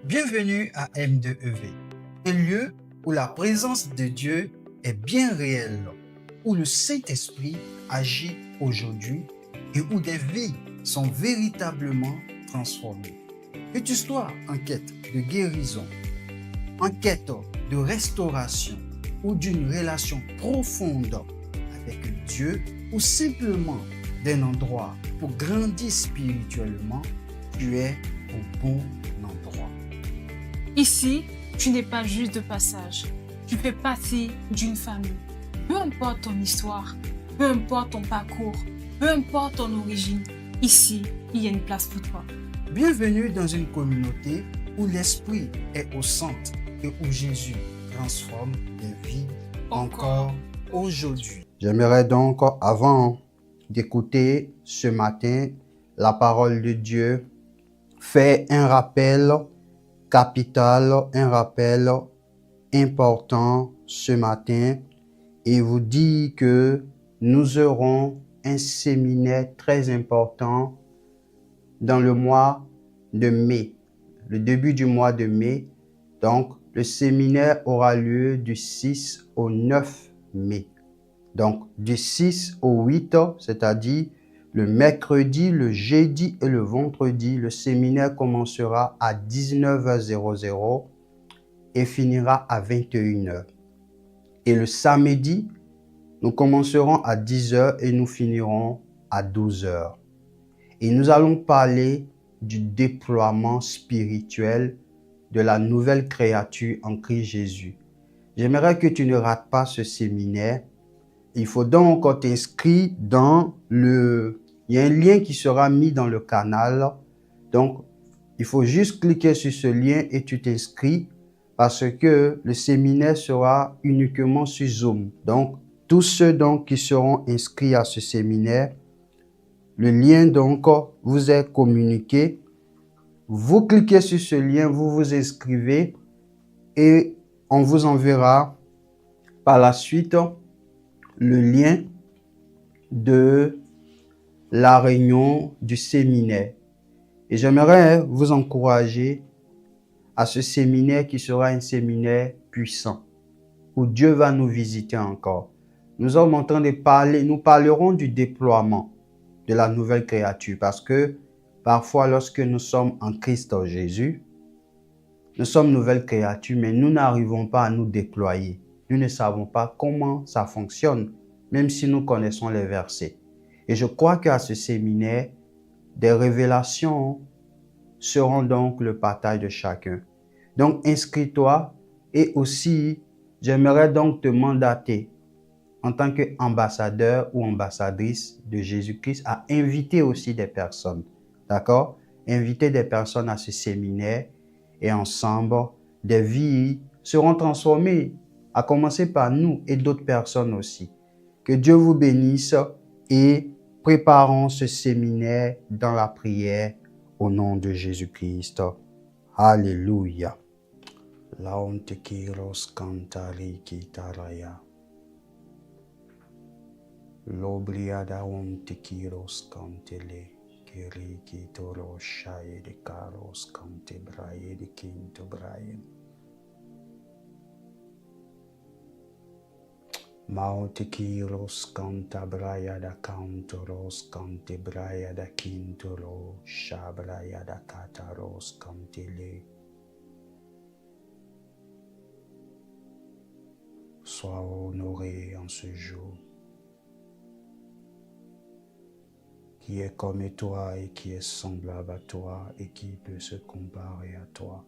Bienvenue à M2EV, un lieu où la présence de Dieu est bien réelle, où le Saint-Esprit agit aujourd'hui et où des vies sont véritablement transformées. Que tu sois en quête de guérison, en quête de restauration ou d'une relation profonde avec Dieu ou simplement d'un endroit pour grandir spirituellement, tu es au bon endroit. Ici, tu n'es pas juste de passage. Tu fais partie d'une famille. Peu importe ton histoire, peu importe ton parcours, peu importe ton origine, ici, il y a une place pour toi. Bienvenue dans une communauté où l'Esprit est au centre et où Jésus transforme des vies encore aujourd'hui. J'aimerais donc, avant d'écouter ce matin la parole de Dieu, faire un rappel capital, un rappel important ce matin et vous dire que nous aurons un séminaire très important dans le mois de mai, le début du mois de mai. Donc, le séminaire aura lieu du 6 au 9 mai. Donc, du 6 au 8, c'est-à-dire le mercredi, le jeudi et le vendredi, le séminaire commencera à 19h00 et finira à 21h. Et le samedi, nous commencerons à 10h et nous finirons à 12h. Et nous allons parler du déploiement spirituel de la nouvelle créature en Christ Jésus. J'aimerais que tu ne rates pas ce séminaire. Il faut donc t'inscrire dans le... Il y a un lien qui sera mis dans le canal. Donc, il faut juste cliquer sur ce lien et tu t'inscris parce que le séminaire sera uniquement sur Zoom. Donc, tous ceux donc qui seront inscrits à ce séminaire, le lien donc vous est communiqué. Vous cliquez sur ce lien, vous vous inscrivez et on vous enverra par la suite le lien de la réunion du séminaire. Et j'aimerais vous encourager à ce séminaire qui sera un séminaire puissant, où Dieu va nous visiter encore. Nous sommes en train de parler, nous parlerons du déploiement de la nouvelle créature parce que parfois lorsque nous sommes en Christ Jésus, nous sommes nouvelles créatures, mais nous n'arrivons pas à nous déployer. Nous ne savons pas comment ça fonctionne, même si nous connaissons les versets. Et je crois qu'à ce séminaire, des révélations seront donc le partage de chacun. Donc, inscris-toi et aussi, j'aimerais donc te mandater en tant qu'ambassadeur ou ambassadrice de Jésus-Christ à inviter aussi des personnes. D'accord? Inviter des personnes à ce séminaire et ensemble, des vies seront transformées, à commencer par nous et d'autres personnes aussi. Que Dieu vous bénisse et préparons ce séminaire dans la prière au nom de Jésus-Christ. Alléluia. Laonte kiros kantari kitaraya. L'obriada onte kiros kantele. Kiri kitoro shaye de karos kante braye de kinto braye. Maote kiros kanta braya da kantoros kante braya da kintoro shabraya da kataros kantele. Sois honoré en ce jour, qui est comme toi et qui est semblable à toi et qui peut se comparer à toi.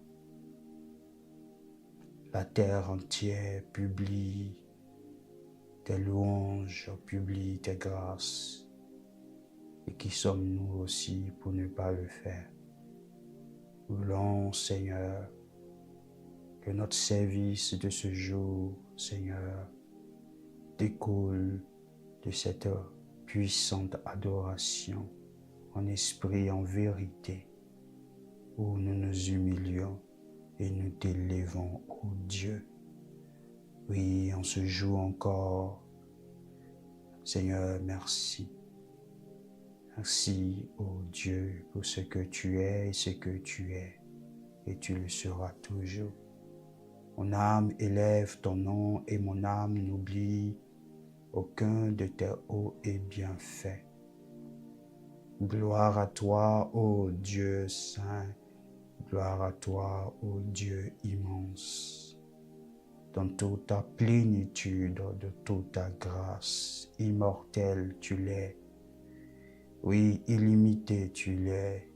La terre entière publie tes louanges, publie tes grâces. Et qui sommes-nous aussi pour ne pas le faire? Voulons, Seigneur, que notre service de ce jour, Seigneur, découle de cette puissante adoration en esprit, en vérité, où nous nous humilions et nous t'élevons, ô Dieu. Oui, en ce jour encore, Seigneur, merci. Merci, ô Dieu, pour ce que tu es et ce que tu es. et tu le seras toujours. Mon âme élève ton nom et mon âme n'oublie aucun de tes hauts et bienfaits. Gloire à toi, ô Dieu saint, gloire à toi, ô Dieu immense. Dans toute ta plénitude, de toute ta grâce, immortel tu l'es. Oui, illimité tu l'es.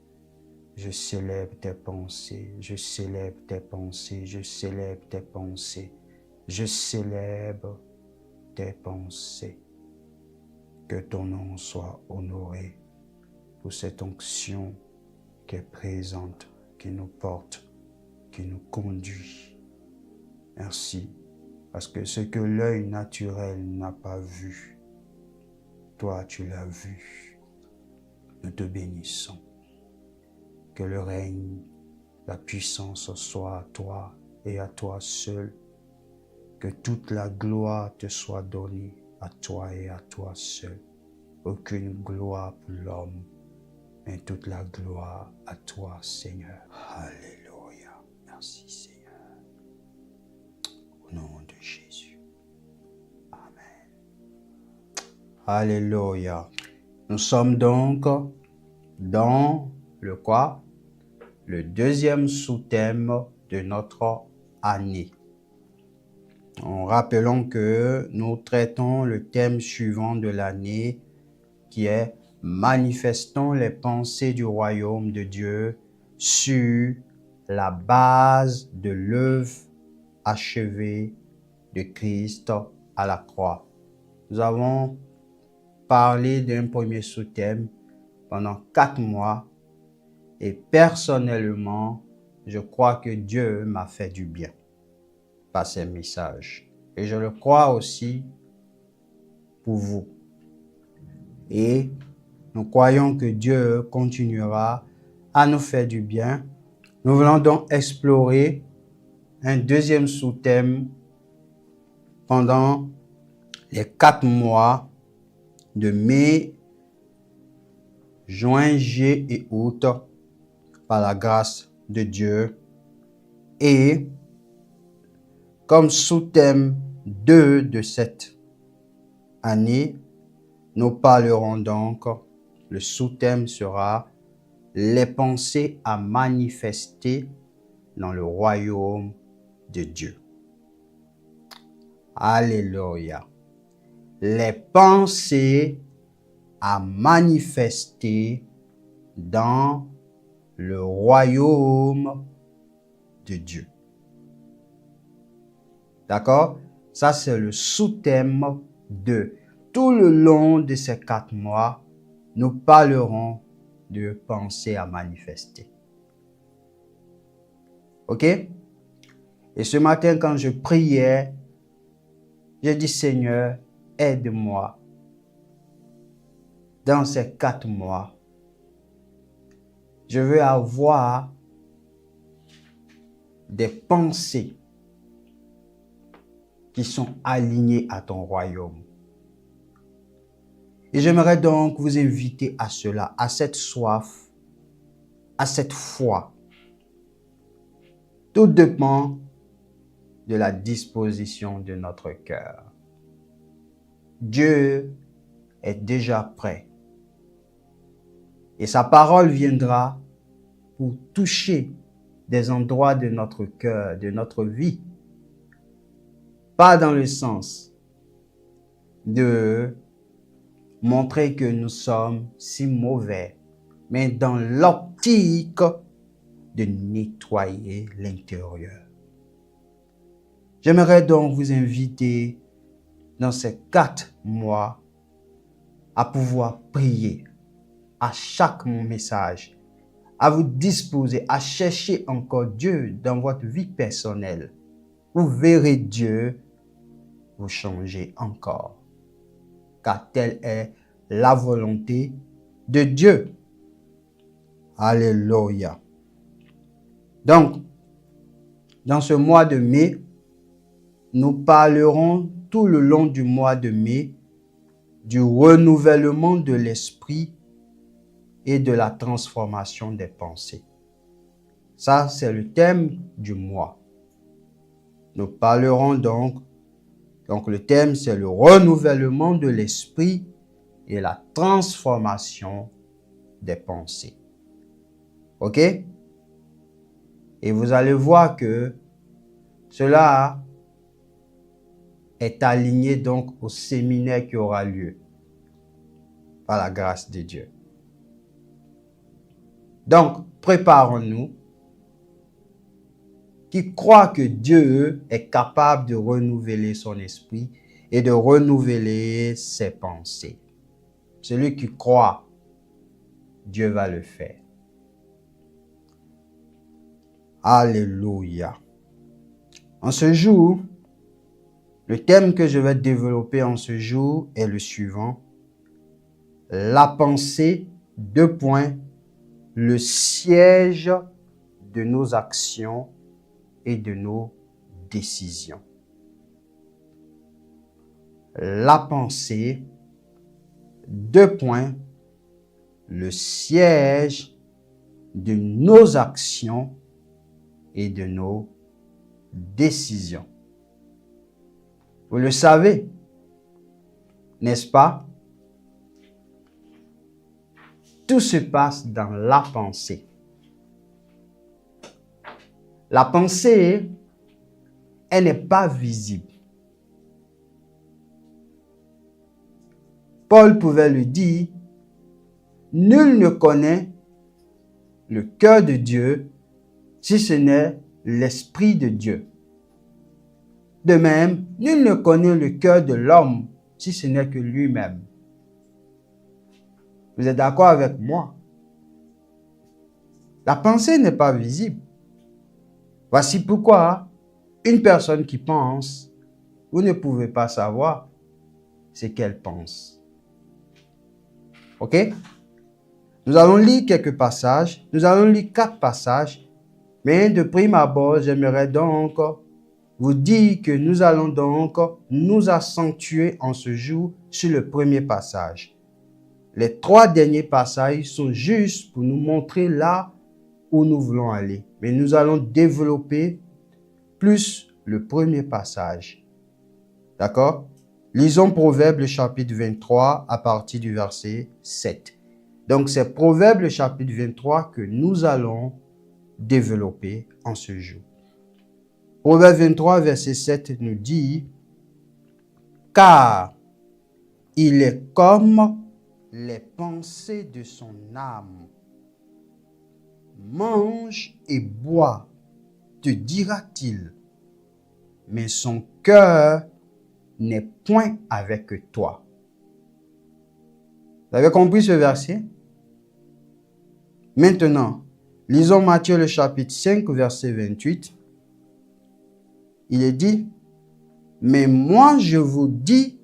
Je célèbre tes pensées, je célèbre tes pensées, je célèbre tes pensées, je célèbre tes pensées. Que ton nom soit honoré pour cette onction qui est présente, qui nous porte, qui nous conduit. Merci, parce que ce que l'œil naturel n'a pas vu, toi tu l'as vu. Nous te bénissons. Que le règne, la puissance soit à toi et à toi seul. Que toute la gloire te soit donnée à toi et à toi seul. Aucune gloire pour l'homme, mais toute la gloire à toi, Seigneur. Alléluia. Merci, Seigneur. Au nom de Jésus. Amen. Alléluia. Nous sommes donc dans le quoi? Le deuxième sous-thème de notre année. En rappelant que nous traitons le thème suivant de l'année qui est « Manifestons les pensées du royaume de Dieu sur la base de l'œuvre achevée de Christ à la croix ». Nous avons parlé d'un premier sous-thème pendant 4 mois et personnellement, je crois que Dieu m'a fait du bien par ces messages. Et je le crois aussi pour vous. Et nous croyons que Dieu continuera à nous faire du bien. Nous voulons donc explorer un deuxième sous-thème pendant les 4 mois de mai, juin, juillet et août par la grâce de Dieu. Et comme sous-thème 2 de cette année, nous parlerons donc, le sous-thème sera les pensées à manifester dans le royaume de Dieu. Alléluia. Les pensées à manifester dans le royaume de Dieu. D'accord? Ça, c'est le sous-thème 2. Tout le long de ces 4 mois, nous parlerons de pensées à manifester. OK? Et ce matin, quand je priais, j'ai dit, Seigneur, aide-moi dans ces 4 mois. Je veux avoir des pensées qui sont alignées à ton royaume. Et j'aimerais donc vous inviter à cela, à cette soif, à cette foi. Tout dépend de la disposition de notre cœur. Dieu est déjà prêt. Et sa parole viendra pour toucher des endroits de notre cœur, de notre vie. Pas dans le sens de montrer que nous sommes si mauvais, mais dans l'optique de nettoyer l'intérieur. J'aimerais donc vous inviter dans ces 4 mois à pouvoir prier à chaque message, à vous disposer, à chercher encore Dieu dans votre vie personnelle. Vous verrez Dieu vous changer encore. Car telle est la volonté de Dieu. Alléluia. Donc, dans ce mois de mai, nous parlerons tout le long du mois de mai du renouvellement de l'esprit et de la transformation des pensées. Ça, c'est le thème du mois. Nous parlerons donc le thème, c'est le renouvellement de l'esprit et la transformation des pensées. OK? Et vous allez voir que cela est aligné donc au séminaire qui aura lieu par la grâce de Dieu. Donc, préparons-nous. Qui croit que Dieu est capable de renouveler son esprit et de renouveler ses pensées. Celui qui croit, Dieu va le faire. Alléluia. En ce jour, le thème que je vais développer en ce jour est le suivant. La pensée, le siège de nos actions et de nos décisions. La pensée, le siège de nos actions et de nos décisions. Vous le savez, n'est-ce pas? Tout se passe dans la pensée. La pensée, elle n'est pas visible. Paul pouvait le dire, nul ne connaît le cœur de Dieu si ce n'est l'Esprit de Dieu. De même, nul ne connaît le cœur de l'homme si ce n'est que lui-même. Vous êtes d'accord avec moi? La pensée n'est pas visible. Voici pourquoi une personne qui pense, vous ne pouvez pas savoir ce qu'elle pense. OK? Nous allons lire quelques passages. Nous allons lire 4 passages. Mais de prime abord, j'aimerais donc vous dire que nous allons donc nous accentuer en ce jour sur le premier passage. Les 3 derniers passages sont juste pour nous montrer là où nous voulons aller. Mais nous allons développer plus le premier passage. D'accord? Lisons Proverbes le chapitre 23 à partir du verset 7. Donc c'est Proverbes le chapitre 23 que nous allons développer en ce jour. Proverbe 23 verset 7 nous dit « Car il est comme les pensées de son âme. Mange et bois, te dira-t-il, mais son cœur n'est point avec toi. » Vous avez compris ce verset? Maintenant, lisons Matthieu le chapitre 5, verset 28. Il est dit, « Mais moi je vous dis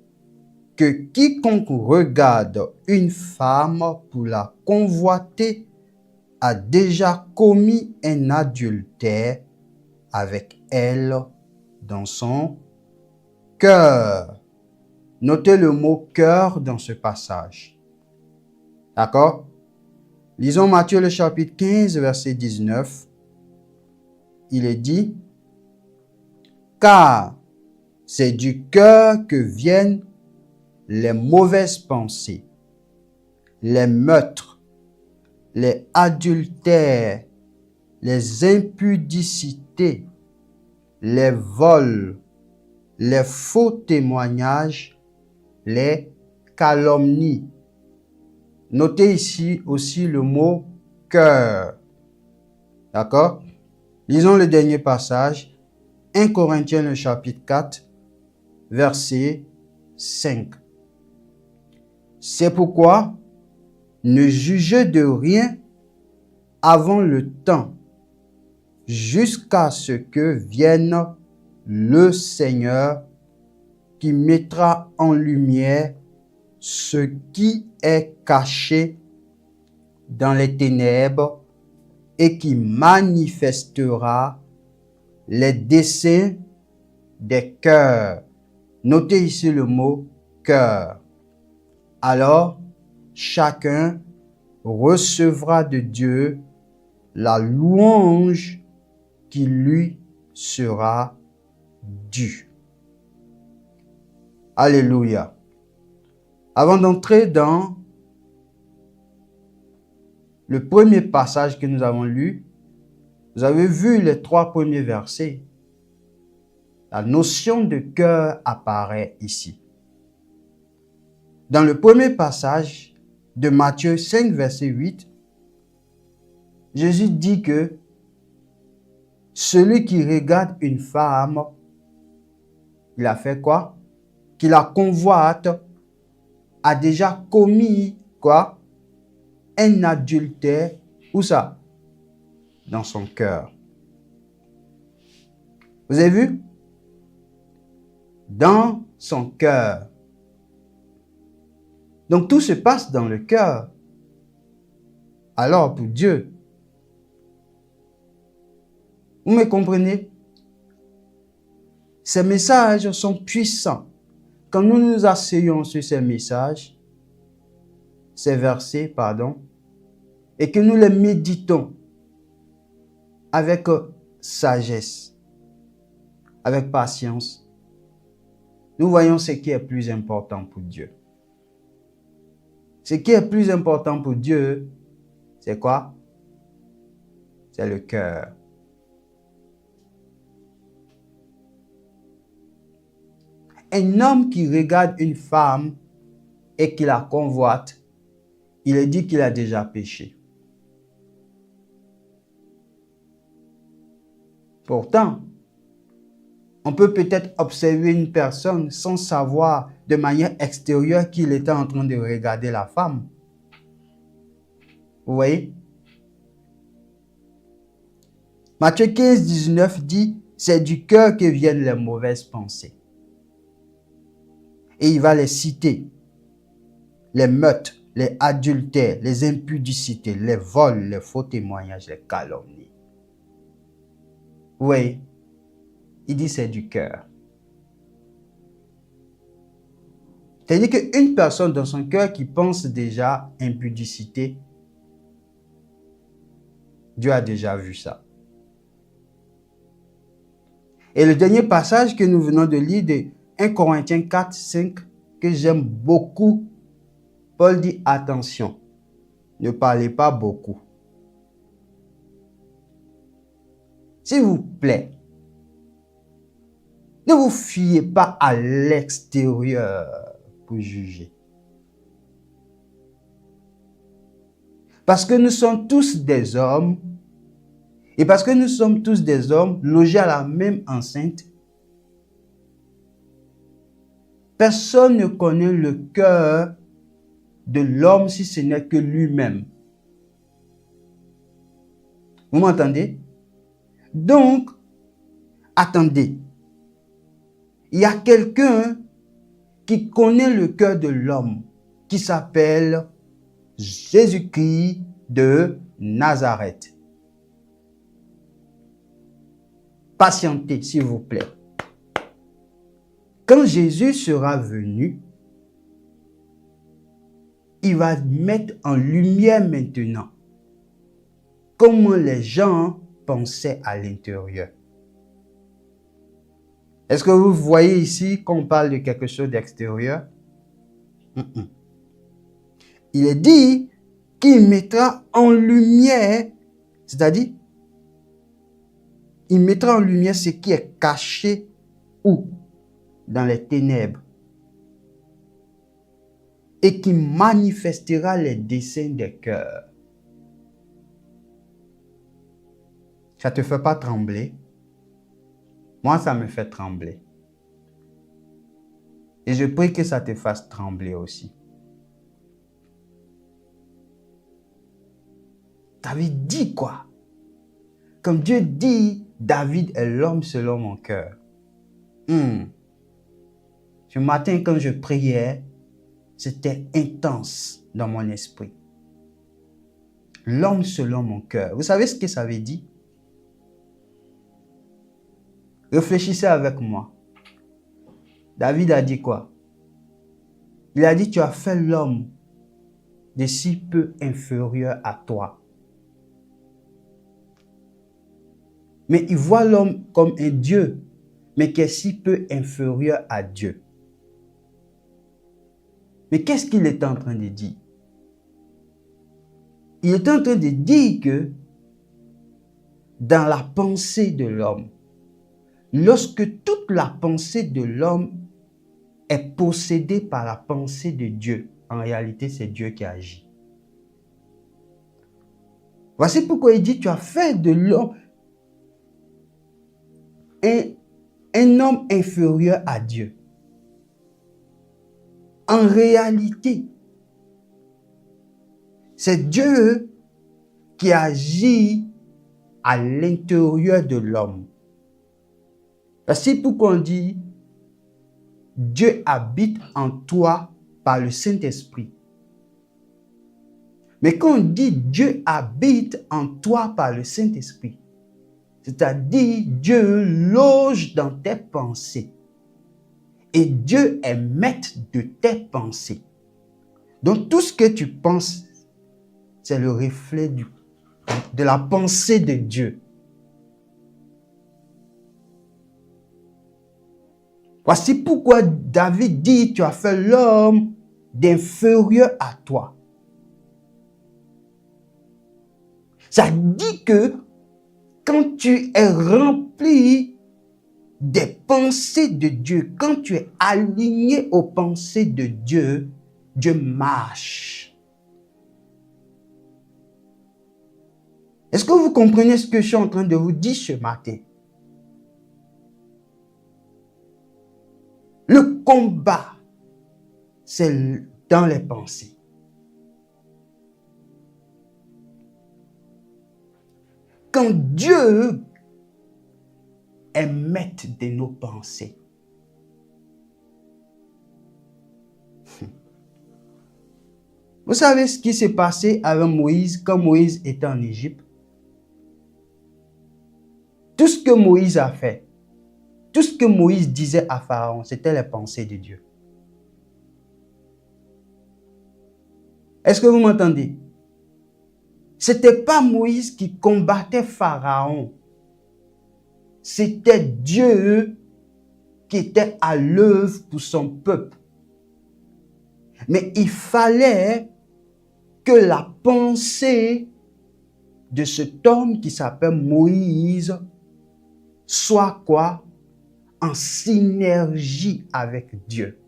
que quiconque regarde une femme pour la convoiter a déjà commis un adultère avec elle dans son cœur. » Notez le mot cœur dans ce passage. D'accord? Lisons Matthieu le chapitre 15, verset 19. Il est dit, « Car c'est du cœur que viennent les mauvaises pensées, les meurtres, les adultères, les impudicités, les vols, les faux témoignages, les calomnies. » Notez ici aussi le mot cœur. D'accord? Lisons le dernier passage. 1 Corinthiens le chapitre 4, verset 5. C'est pourquoi ne jugez de rien avant le temps, jusqu'à ce que vienne le Seigneur qui mettra en lumière ce qui est caché dans les ténèbres et qui manifestera les desseins des cœurs. Notez ici le mot cœur. Alors, chacun recevra de Dieu la louange qui lui sera due. Alléluia. Avant d'entrer dans le premier passage que nous avons lu, vous avez vu les 3 premiers versets. La notion de cœur apparaît ici. Dans le premier passage de Matthieu 5, verset 8, Jésus dit que celui qui regarde une femme, il a fait quoi? Qui la convoite, a déjà commis quoi? Un adultère. Où ça? Dans son cœur. Vous avez vu? Dans son cœur. Donc tout se passe dans le cœur. Alors pour Dieu, vous me comprenez? Ces messages sont puissants. Quand nous nous asseyons sur ces messages, ces versets, et que nous les méditons avec sagesse, avec patience, nous voyons ce qui est plus important pour Dieu. Ce qui est plus important pour Dieu, c'est quoi? C'est le cœur. Un homme qui regarde une femme et qui la convoite, il est dit qu'il a déjà péché. Pourtant, on peut peut-être observer une personne sans savoir de manière extérieure qu'il était en train de regarder la femme. Vous voyez? Matthieu 15, 19 dit, c'est du cœur que viennent les mauvaises pensées. Et il va les citer. Les meurtres, les adultères, les impudicités, les vols, les faux témoignages, les calomnies. Vous voyez? Il dit c'est du cœur. C'est-à-dire qu'une personne dans son cœur qui pense déjà impudicité, Dieu a déjà vu ça. Et le dernier passage que nous venons de lire de 1 Corinthiens 4, 5, que j'aime beaucoup, Paul dit attention, ne parlez pas beaucoup. S'il vous plaît, ne vous fiez pas à l'extérieur pour juger. Parce que nous sommes tous des hommes, et parce que nous sommes tous des hommes logés à la même enceinte, personne ne connaît le cœur de l'homme si ce n'est que lui-même. Vous m'entendez? Donc, attendez. Il y a quelqu'un qui connaît le cœur de l'homme, qui s'appelle Jésus-Christ de Nazareth. Patientez, s'il vous plaît. Quand Jésus sera venu, il va mettre en lumière maintenant comment les gens pensaient à l'intérieur. Est-ce que vous voyez ici qu'on parle de quelque chose d'extérieur? Il est dit qu'il mettra en lumière, c'est-à-dire, il mettra en lumière ce qui est caché où? Dans les ténèbres. Et qui manifestera les desseins des cœurs. Ça ne te fait pas trembler? Moi, ça me fait trembler. Et je prie que ça te fasse trembler aussi. David dit quoi? Comme Dieu dit, David est l'homme selon mon cœur. Ce matin, quand je priais, c'était intense dans mon esprit. L'homme selon mon cœur. Vous savez ce que ça veut dire? Réfléchissez avec moi. David a dit quoi? Il a dit, tu as fait l'homme de si peu inférieur à toi. Mais il voit l'homme comme un Dieu, mais qui est si peu inférieur à Dieu. Mais qu'est-ce qu'il est en train de dire? Il est en train de dire que dans la pensée de l'homme, lorsque toute la pensée de l'homme est possédée par la pensée de Dieu, en réalité, c'est Dieu qui agit. Voici pourquoi il dit, tu as fait de l'homme un homme inférieur à Dieu. En réalité, c'est Dieu qui agit à l'intérieur de l'homme. Voici pourquoi on dit, Dieu habite en toi par le Saint-Esprit. Mais quand on dit Dieu habite en toi par le Saint-Esprit, c'est-à-dire Dieu loge dans tes pensées. Et Dieu est maître de tes pensées. Donc tout ce que tu penses, c'est le reflet de la pensée de Dieu. Voici pourquoi David dit, tu as fait l'homme d'inférieur à toi. Ça dit que quand tu es rempli des pensées de Dieu, quand tu es aligné aux pensées de Dieu, Dieu marche. Est-ce que vous comprenez ce que je suis en train de vous dire ce matin? Le combat, c'est dans les pensées. Quand Dieu est maître de nos pensées, vous savez ce qui s'est passé avec Moïse quand Moïse était en Égypte? Tout ce que Moïse a fait, tout ce que Moïse disait à Pharaon, c'était les pensées de Dieu. Est-ce que vous m'entendez? Ce n'était pas Moïse qui combattait Pharaon. C'était Dieu qui était à l'œuvre pour son peuple. Mais il fallait que la pensée de cet homme qui s'appelle Moïse soit quoi? En synergie avec Dieu.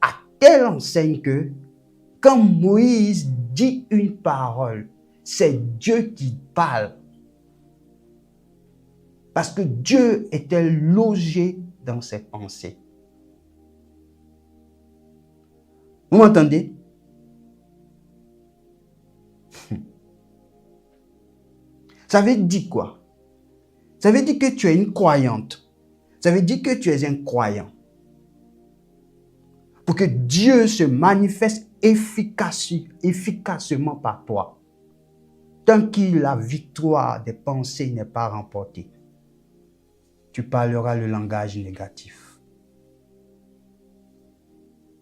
À telle enseigne que quand Moïse dit une parole, c'est Dieu qui parle. Parce que Dieu était logé dans ses pensées. Vous m'entendez? Ça veut dire quoi? Ça veut dire que tu es une croyante. Ça veut dire que tu es un croyant. Pour que Dieu se manifeste efficacement par toi. Tant que la victoire des pensées n'est pas remportée, tu parleras le langage négatif.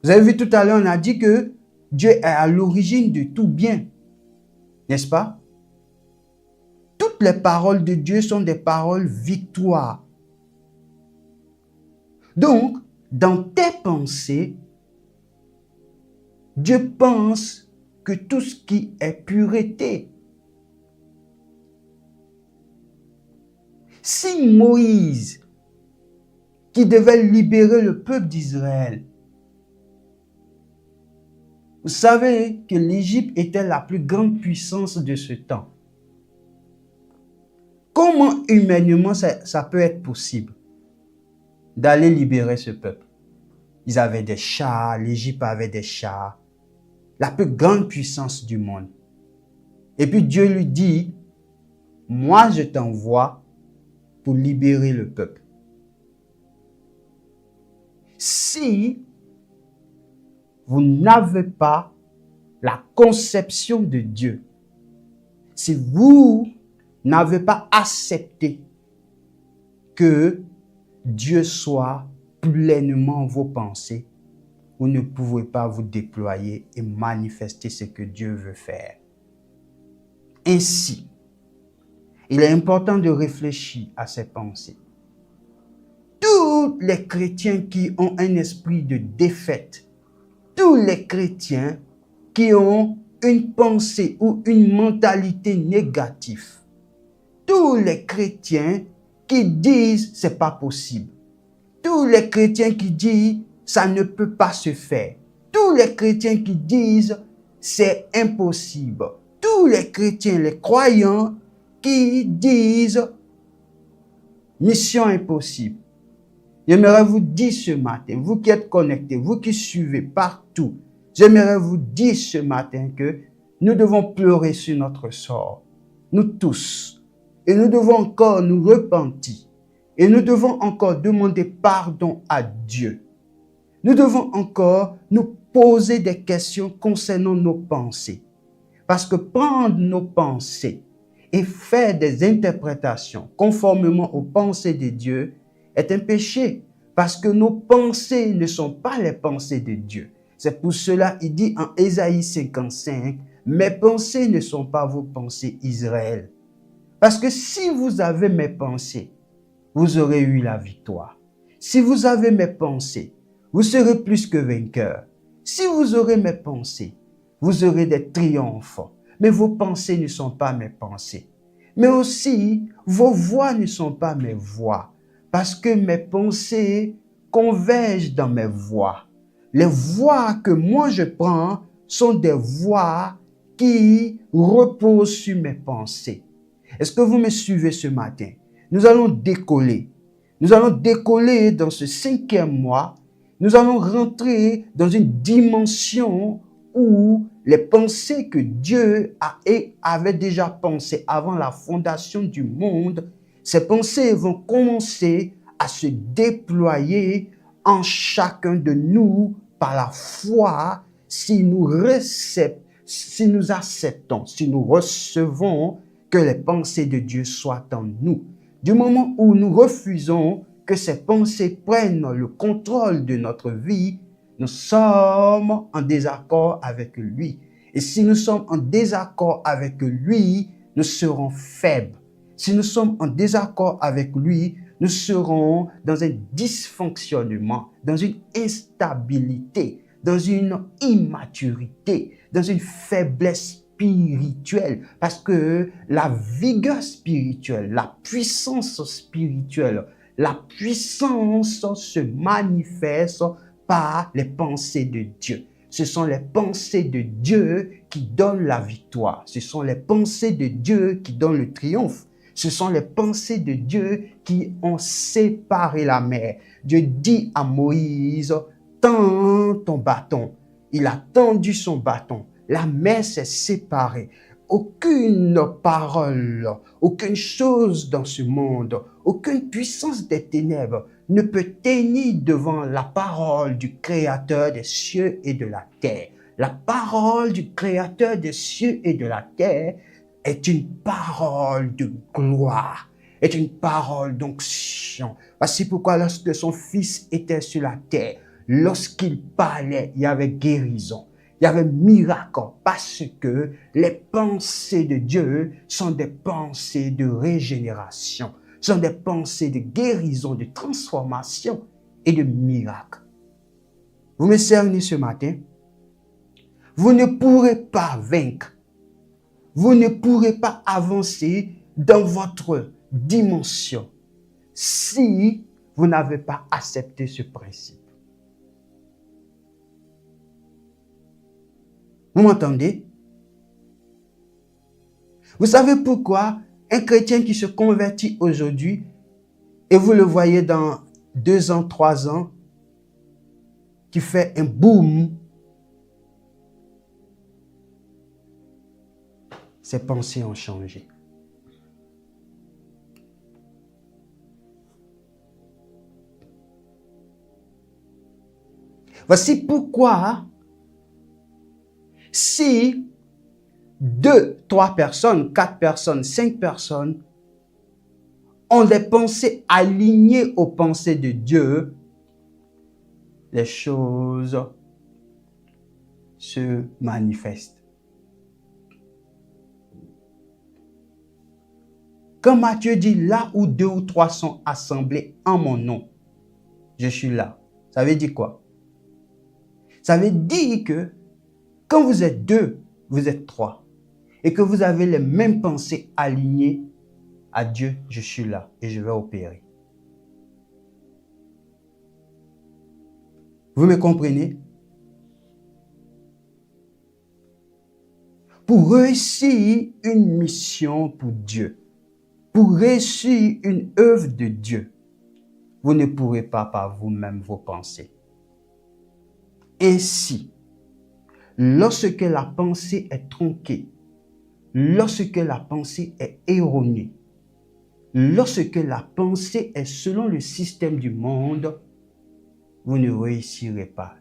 Vous avez vu tout à l'heure, on a dit que Dieu est à l'origine de tout bien. N'est-ce pas? Toutes les paroles de Dieu sont des paroles victoires. Donc, dans tes pensées, Dieu pense que tout ce qui est pureté. Si Moïse, qui devait libérer le peuple d'Israël, vous savez que l'Égypte était la plus grande puissance de ce temps. Comment humainement ça peut être possible d'aller libérer ce peuple? Ils avaient des chars, l'Égypte avait des chars, la plus grande puissance du monde. Et puis Dieu lui dit, moi je t'envoie pour libérer le peuple. Si vous n'avez pas la conception de Dieu, si vous n'avez pas accepté que Dieu soit pleinement vos pensées, vous ne pouvez pas vous déployer et manifester ce que Dieu veut faire. Ainsi, Il est important de réfléchir à ces pensées. Tous les chrétiens qui ont un esprit de défaite, tous les chrétiens qui ont une pensée ou une mentalité négative, tous les chrétiens qui disent c'est pas possible, tous les chrétiens qui disent ça ne peut pas se faire, tous les chrétiens qui disent c'est impossible, tous les chrétiens, les croyants qui disent mission impossible. J'aimerais vous dire ce matin, vous qui êtes connectés, vous qui suivez partout, j'aimerais vous dire ce matin que nous devons pleurer sur notre sort, nous tous, et nous devons encore nous repentir, et nous devons encore demander pardon à Dieu. Nous devons encore nous poser des questions concernant nos pensées, parce que prendre nos pensées et faire des interprétations conformément aux pensées de Dieu est un péché, parce que nos pensées ne sont pas les pensées de Dieu. C'est pour cela qu'il dit en Ésaïe 55, « Mes pensées ne sont pas vos pensées, Israël. » Parce que si vous avez mes pensées, vous aurez eu la victoire. Si vous avez mes pensées, vous serez plus que vainqueur. Si vous aurez mes pensées, vous aurez des triomphes. Mais vos pensées ne sont pas mes pensées. Mais aussi, vos voix ne sont pas mes voix. Parce que mes pensées convergent dans mes voix. Les voix que moi je prends sont des voix qui reposent sur mes pensées. Est-ce que vous me suivez ce matin? Nous allons décoller. Nous allons décoller dans ce 5e mois. Nous allons rentrer dans une dimension où les pensées que Dieu avait déjà pensées avant la fondation du monde, ces pensées vont commencer à se déployer en chacun de nous par la foi si nous acceptons, si nous recevons que les pensées de Dieu soient en nous. Du moment où nous refusons que ces pensées prennent le contrôle de notre vie, nous sommes en désaccord avec lui. Et si nous sommes en désaccord avec lui, nous serons faibles. Si nous sommes en désaccord avec lui, nous serons dans un dysfonctionnement, dans une instabilité, dans une immaturité, dans une faiblesse spirituelle. Parce que la vigueur spirituelle, la puissance spirituelle, la puissance se manifeste par les pensées de Dieu. Ce sont les pensées de Dieu qui donnent la victoire. Ce sont les pensées de Dieu qui donnent le triomphe. Ce sont les pensées de Dieu qui ont séparé la mer. Dieu dit à Moïse, tends ton bâton. Il a tendu son bâton. La mer s'est séparée. Aucune parole, aucune chose dans ce monde, aucune puissance des ténèbres ne peut tenir devant la parole du Créateur des cieux et de la terre. La parole du Créateur des cieux et de la terre est une parole de gloire, est une parole d'onction. Voici pourquoi lorsque son fils était sur la terre, lorsqu'il parlait, il y avait guérison. Il y avait miracle parce que les pensées de Dieu sont des pensées de régénération, sont des pensées de guérison, de transformation et de miracle. Vous me cernez ce matin? Vous ne pourrez pas vaincre. Vous ne pourrez pas avancer dans votre dimension si vous n'avez pas accepté ce principe. Vous m'entendez? Vous savez pourquoi un chrétien qui se convertit aujourd'hui, et vous le voyez dans 2 ans, 3 ans, qui fait un boom, ses pensées ont changé. Voici pourquoi si 2, 3 personnes, 4 personnes, 5 personnes ont des pensées alignées aux pensées de Dieu, les choses se manifestent. Quand Matthieu dit là où 2 ou 3 sont assemblés en mon nom, je suis là. Ça veut dire quoi? Ça veut dire que quand vous êtes 2, vous êtes 3 et que vous avez les mêmes pensées alignées à Dieu, je suis là et je vais opérer. Vous me comprenez? Pour réussir une mission pour Dieu, pour réussir une œuvre de Dieu, vous ne pourrez pas par vous-même vos pensées. Ainsi, lorsque la pensée est tronquée, lorsque la pensée est erronée, lorsque la pensée est selon le système du monde, vous ne réussirez pas.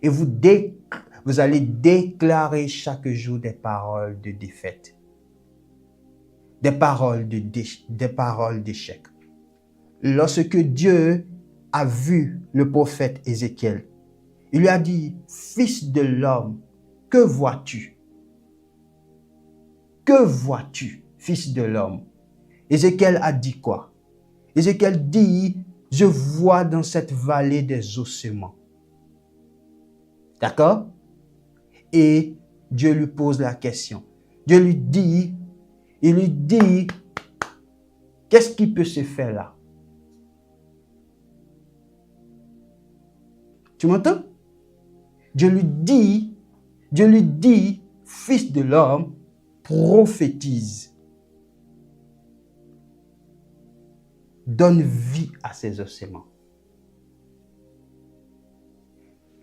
Et vous allez déclarer chaque jour des paroles de défaite, des paroles d'échec. Lorsque Dieu a vu le prophète Ézéchiel, il lui a dit, « Fils de l'homme, que vois-tu? Que vois-tu, fils de l'homme » Ézéchiel a dit quoi? Ézéchiel dit, « Je vois dans cette vallée des ossements. » D'accord? Et Dieu lui pose la question. Dieu lui dit, qu'est-ce qui peut se faire là? Tu m'entends? Dieu lui dit, fils de l'homme, prophétise. Donne vie à ces ossements.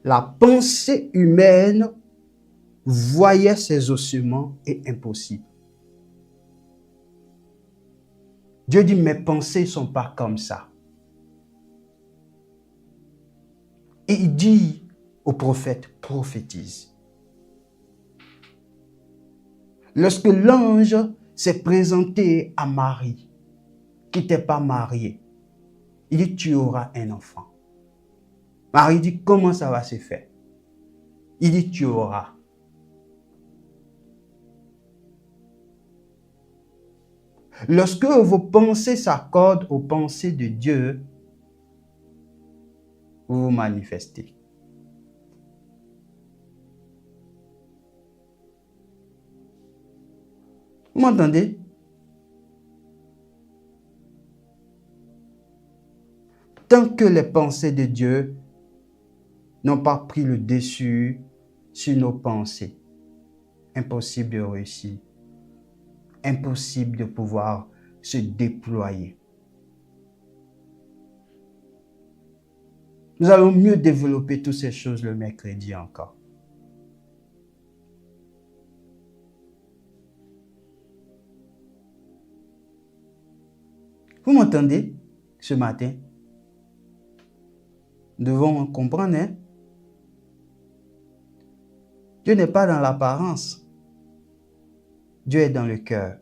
La pensée humaine voyait ces ossements est impossible. Dieu dit, mes pensées ne sont pas comme ça. Et il dit au prophète, prophétise. Lorsque l'ange s'est présenté à Marie, qui n'était pas mariée, il dit, tu auras un enfant. Marie dit, comment ça va se faire? Il dit, tu auras. Lorsque vos pensées s'accordent aux pensées de Dieu, vous vous manifestez. Vous m'entendez? Tant que les pensées de Dieu n'ont pas pris le dessus sur nos pensées, impossible de réussir, impossible de pouvoir se déployer. Nous allons mieux développer toutes ces choses le mercredi encore. Vous m'entendez ce matin? Nous devons comprendre, hein? Dieu n'est pas dans l'apparence. Dieu est dans le cœur.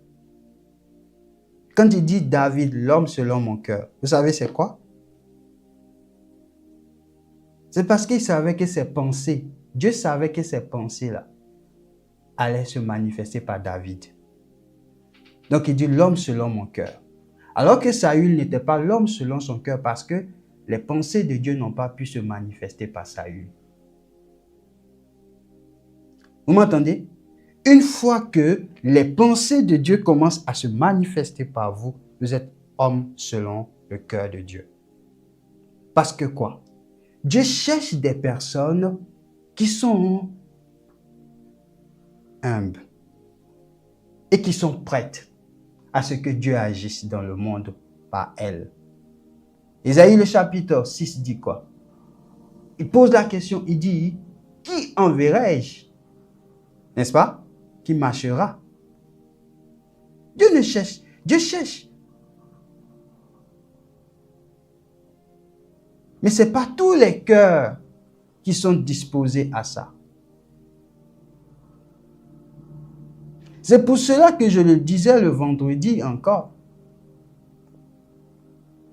Quand il dit David, l'homme selon mon cœur, vous savez c'est quoi? C'est parce qu'il savait que ses pensées, Dieu savait que ces pensées-là allaient se manifester par David. Donc il dit l'homme selon mon cœur. Alors que Saül n'était pas l'homme selon son cœur parce que les pensées de Dieu n'ont pas pu se manifester par Saül. Vous m'entendez? Une fois que les pensées de Dieu commencent à se manifester par vous, vous êtes homme selon le cœur de Dieu. Parce que quoi? Dieu cherche des personnes qui sont humbles et qui sont prêtes à ce que Dieu agisse dans le monde par elles. Ésaïe le chapitre 6 dit quoi? Il pose la question, il dit, qui enverrai-je? N'est-ce pas? Qui marchera? Dieu ne cherche, Dieu cherche. Mais ce n'est pas tous les cœurs qui sont disposés à ça. C'est pour cela que je le disais le vendredi encore.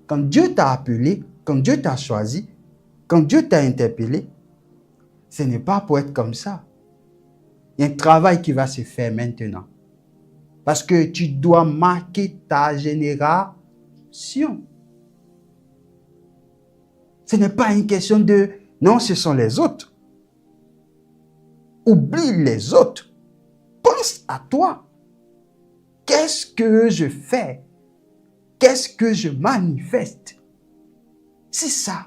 Quand Dieu t'a appelé, quand Dieu t'a choisi, quand Dieu t'a interpellé, ce n'est pas pour être comme ça. Il y a un travail qui va se faire maintenant. Parce que tu dois marquer ta génération. Ce n'est pas une question de non, ce sont les autres. Oublie les autres. Pense à toi. Qu'est-ce que je fais? Qu'est-ce que je manifeste? C'est ça.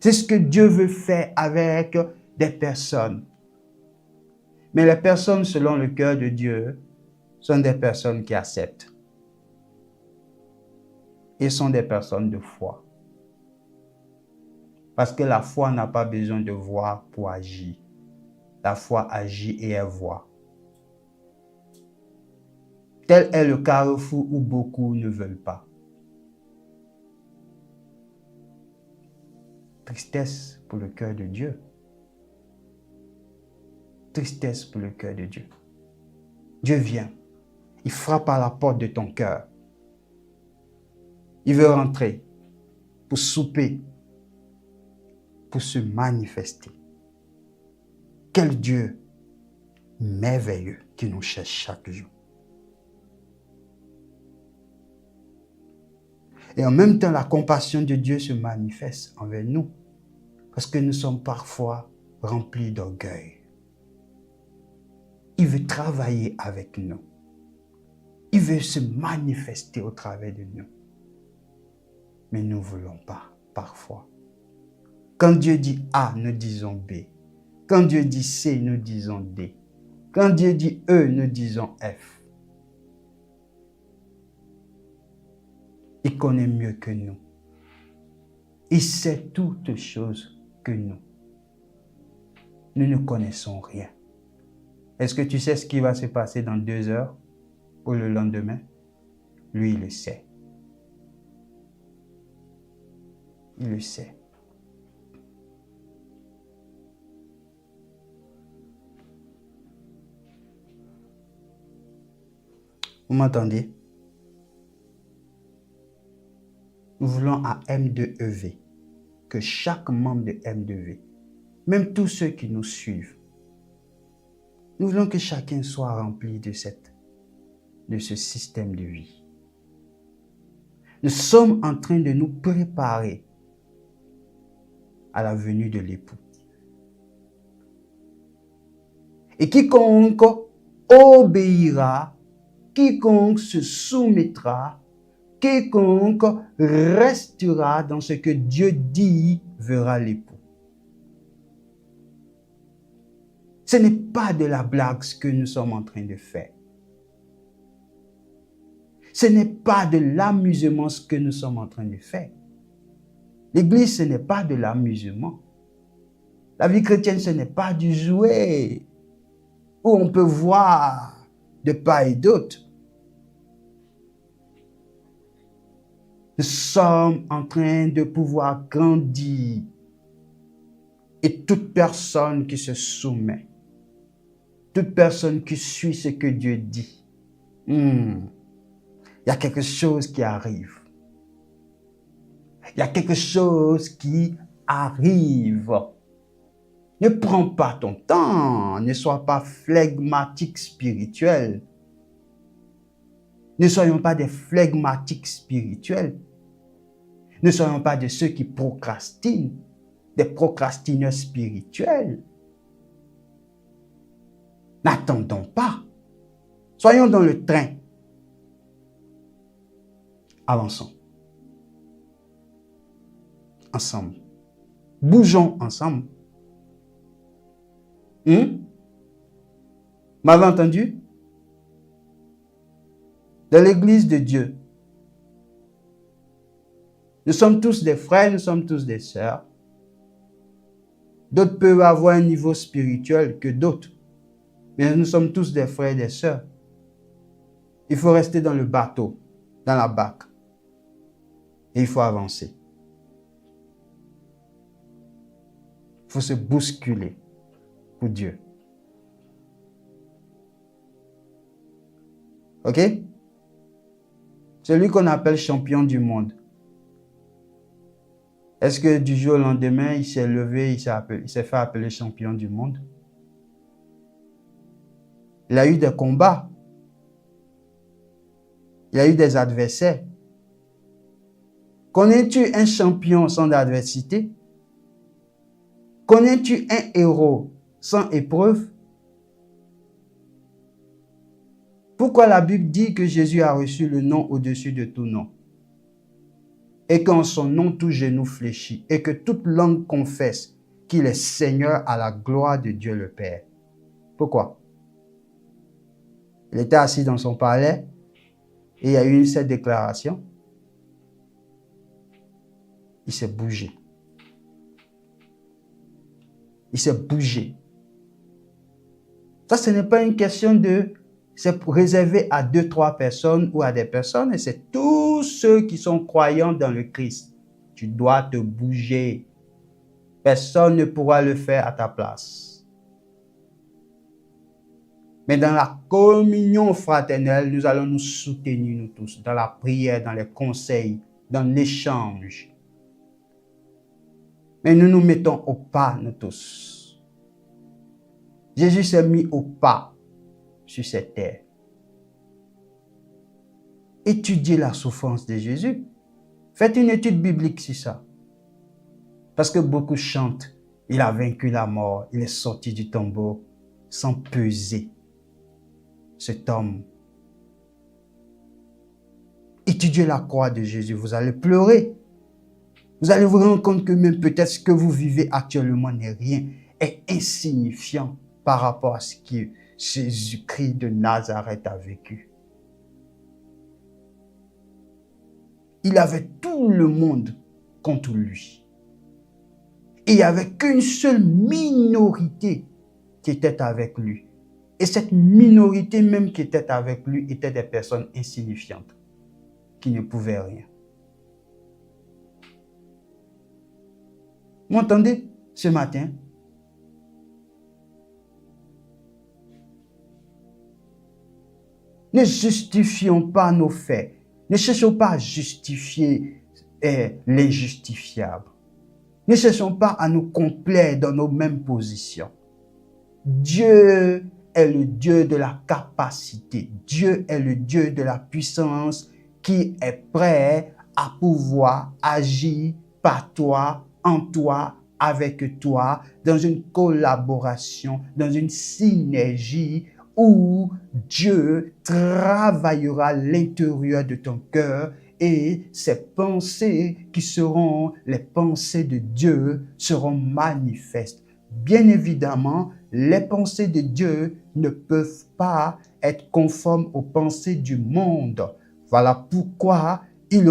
C'est ce que Dieu veut faire avec des personnes. Mais les personnes selon le cœur de Dieu sont des personnes qui acceptent. Et sont des personnes de foi. Parce que la foi n'a pas besoin de voir pour agir. La foi agit et elle voit. Tel est le carrefour où beaucoup ne veulent pas. Tristesse pour le cœur de Dieu. Tristesse pour le cœur de Dieu. Dieu vient. Il frappe à la porte de ton cœur. Il veut rentrer pour souper, pour se manifester. Quel Dieu merveilleux qui nous cherche chaque jour. Et en même temps, la compassion de Dieu se manifeste envers nous parce que nous sommes parfois remplis d'orgueil. Il veut travailler avec nous. Il veut se manifester au travers de nous. Mais nous ne voulons pas, parfois. Quand Dieu dit A, nous disons B. Quand Dieu dit C, nous disons D. Quand Dieu dit E, nous disons F. Il connaît mieux que nous. Il sait toutes choses que nous. Nous ne connaissons rien. Est-ce que tu sais ce qui va se passer dans 2 heures ou le lendemain? Lui, il le sait. Il le sait. Vous m'entendez? Nous voulons à M2EV que chaque membre de M2V, même tous ceux qui nous suivent, nous voulons que chacun soit rempli de ce système de vie. Nous sommes en train de nous préparer à la venue de l'époux. Et quiconque obéira, quiconque se soumettra, quiconque restera dans ce que Dieu dit verra l'époux. Ce n'est pas de la blague ce que nous sommes en train de faire. Ce n'est pas de l'amusement ce que nous sommes en train de faire. L'église, ce n'est pas de l'amusement. La vie chrétienne, ce n'est pas du jouet où on peut voir de part et d'autre. Nous sommes en train de pouvoir grandir. Et toute personne qui se soumet, toute personne qui suit ce que Dieu dit, il y a quelque chose qui arrive. Il y a quelque chose qui arrive. Ne prends pas ton temps. Ne sois pas flegmatique spirituel. Ne soyons pas des flegmatiques spirituels. Ne soyons pas de ceux qui procrastinent, des procrastineurs spirituels. N'attendons pas. Soyons dans le train. Avançons. Ensemble. Bougeons ensemble. M'avez entendu? Dans l'église de Dieu, nous sommes tous des frères, nous sommes tous des sœurs. D'autres peuvent avoir un niveau spirituel que d'autres. Mais nous sommes tous des frères et des sœurs. Il faut rester dans le bateau, dans la barque. Et il faut avancer. Il faut se bousculer pour Dieu. Ok? Celui qu'on appelle champion du monde. Est-ce que du jour au lendemain, il s'est levé, il s'est fait appeler champion du monde? Il a eu des combats. Il a eu des adversaires. Connais-tu un champion sans adversité? Connais-tu un héros sans épreuve? Pourquoi la Bible dit que Jésus a reçu le nom au-dessus de tout nom? Et qu'en son nom tout genou fléchit et que toute langue confesse qu'il est Seigneur à la gloire de Dieu le Père. Pourquoi? Il était assis dans son palais et il y a eu cette déclaration. Il s'est bougé. Il s'est bougé. Ça, ce n'est pas une question de... C'est réservé à 2-3 personnes ou à des personnes et c'est tous ceux qui sont croyants dans le Christ. Tu dois te bouger. Personne ne pourra le faire à ta place. Mais dans la communion fraternelle, nous allons nous soutenir nous tous. Dans la prière, dans les conseils, dans l'échange. Mais nous nous mettons au pas, nous tous. Jésus s'est mis au pas sur cette terre. Étudiez la souffrance de Jésus. Faites une étude biblique sur ça. Parce que beaucoup chantent, il a vaincu la mort, il est sorti du tombeau sans peser. Cet homme. Étudiez la croix de Jésus, vous allez pleurer. Vous allez vous rendre compte que même peut-être ce que vous vivez actuellement n'est rien, est insignifiant par rapport à ce que Jésus-Christ de Nazareth a vécu. Il avait tout le monde contre lui. Et il n'y avait qu'une seule minorité qui était avec lui. Et cette minorité même qui était avec lui étaient des personnes insignifiantes, qui ne pouvaient rien. Vous m'entendez ce matin? Ne justifions pas nos faits. Ne cherchons pas à justifier l'injustifiable. Ne cherchons pas à nous complaire dans nos mêmes positions. Dieu est le Dieu de la capacité. Dieu est le Dieu de la puissance qui est prêt à pouvoir agir par toi, en toi, avec toi, dans une collaboration, dans une synergie où Dieu travaillera l'intérieur de ton cœur et ces pensées qui seront les pensées de Dieu seront manifestes. Bien évidemment, les pensées de Dieu ne peuvent pas être conformes aux pensées du monde. Voilà pourquoi il y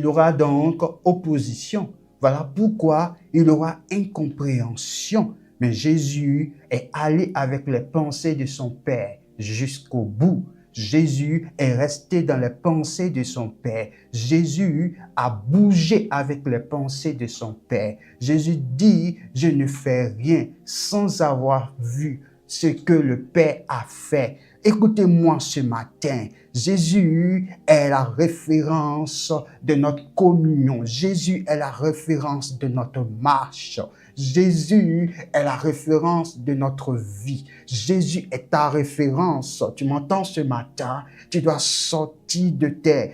aura donc opposition. Voilà pourquoi il y aura incompréhension. Mais Jésus est allé avec les pensées de son Père jusqu'au bout. Jésus est resté dans les pensées de son Père. Jésus a bougé avec les pensées de son Père. Jésus dit, je ne fais rien sans avoir vu ce que le Père a fait. Écoutez-moi ce matin, Jésus est la référence de notre communion. Jésus est la référence de notre marche. Jésus est la référence de notre vie. Jésus est ta référence. Tu m'entends ce matin? Tu dois sortir de tes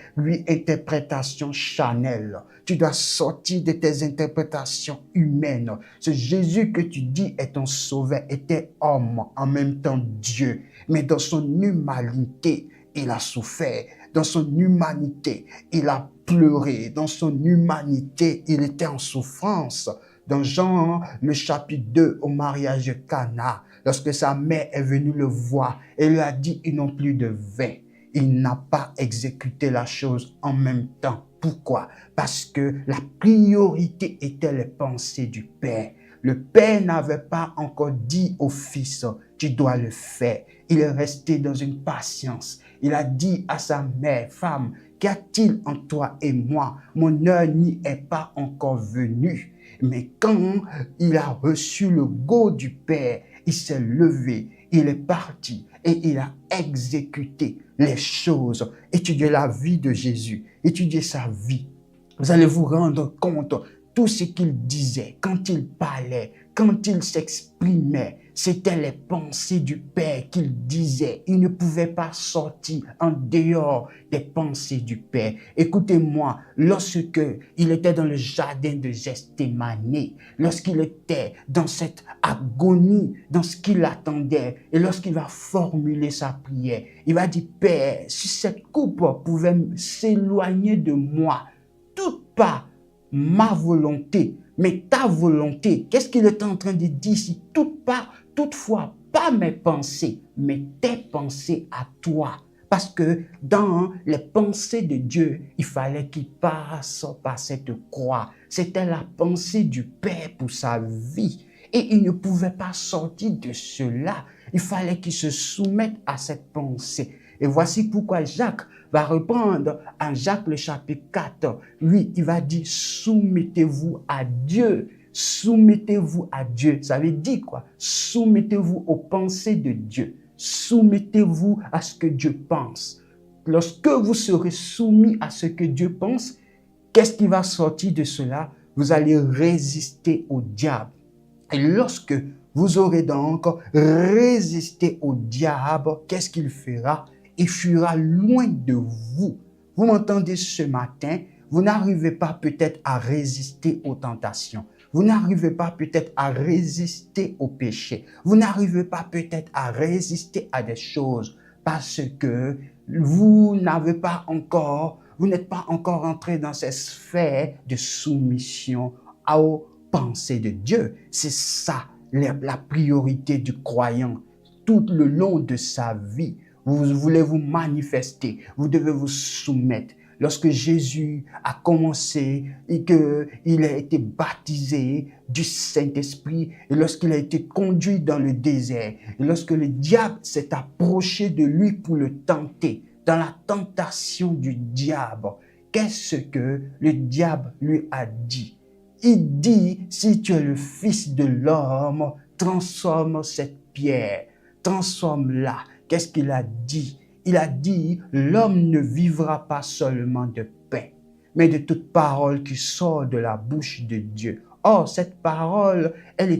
interprétations charnelles. Tu dois sortir de tes interprétations humaines. Ce Jésus que tu dis est ton sauveur, était homme, en même temps Dieu. Mais dans son humanité, il a souffert. Dans son humanité, il a pleuré. Dans son humanité, il était en souffrance. Dans Jean, le chapitre 2, au mariage de Cana, lorsque sa mère est venue le voir, elle lui a dit, ils n'ont plus de vin. Il n'a pas exécuté la chose en même temps. Pourquoi? Parce que la priorité était les pensées du Père. Le Père n'avait pas encore dit au Fils, tu dois le faire. Il est resté dans une patience. Il a dit à sa mère, femme, qu'y a-t-il en toi et moi? Mon heure n'y est pas encore venue. Mais quand il a reçu le go du Père, il s'est levé, il est parti et il a exécuté les choses. Étudiez la vie de Jésus, étudiez sa vie. Vous allez vous rendre compte tout ce qu'il disait, quand il parlait, quand il s'exprimait. C'était les pensées du Père qu'il disait. Il ne pouvait pas sortir en dehors des pensées du Père. Écoutez-moi, lorsque il était dans le jardin de Gethsémani, lorsqu'il était dans cette agonie, dans ce qu'il attendait, et lorsqu'il va formuler sa prière, il va dire, Père, si cette coupe pouvait s'éloigner de moi, toute pas ma volonté, mais ta volonté. Qu'est-ce qu'il est en train de dire ici? Toutefois, pas mes pensées, mais tes pensées à toi. Parce que dans les pensées de Dieu, il fallait qu'il passe par cette croix. C'était la pensée du Père pour sa vie. Et il ne pouvait pas sortir de cela. Il fallait qu'il se soumette à cette pensée. Et voici pourquoi Jacques va reprendre en Jacques le chapitre 4. Lui, il va dire, soumettez-vous à Dieu. Soumettez-vous à Dieu. Ça veut dire quoi? Soumettez-vous aux pensées de Dieu. Soumettez-vous à ce que Dieu pense. Lorsque vous serez soumis à ce que Dieu pense, qu'est-ce qui va sortir de cela? Vous allez résister au diable. Et lorsque vous aurez donc résisté au diable, qu'est-ce qu'il fera? Il fuira loin de vous. Vous m'entendez ce matin? Vous n'arrivez pas peut-être à résister aux tentations. Vous n'arrivez pas peut-être à résister au péché. Vous n'arrivez pas peut-être à résister à des choses parce que vous n'êtes pas encore entré dans ces sphères de soumission aux pensées de Dieu. C'est ça la priorité du croyant tout le long de sa vie. Vous voulez vous manifester, vous devez vous soumettre. Lorsque Jésus a commencé et qu'il a été baptisé du Saint-Esprit, et lorsqu'il a été conduit dans le désert, et lorsque le diable s'est approché de lui pour le tenter, dans la tentation du diable, qu'est-ce que le diable lui a dit? Il dit, si tu es le Fils de l'homme, transforme cette pierre, transforme-la. Qu'est-ce qu'il a dit? Il a dit, l'homme ne vivra pas seulement de pain, mais de toute parole qui sort de la bouche de Dieu. Or, cette parole, elle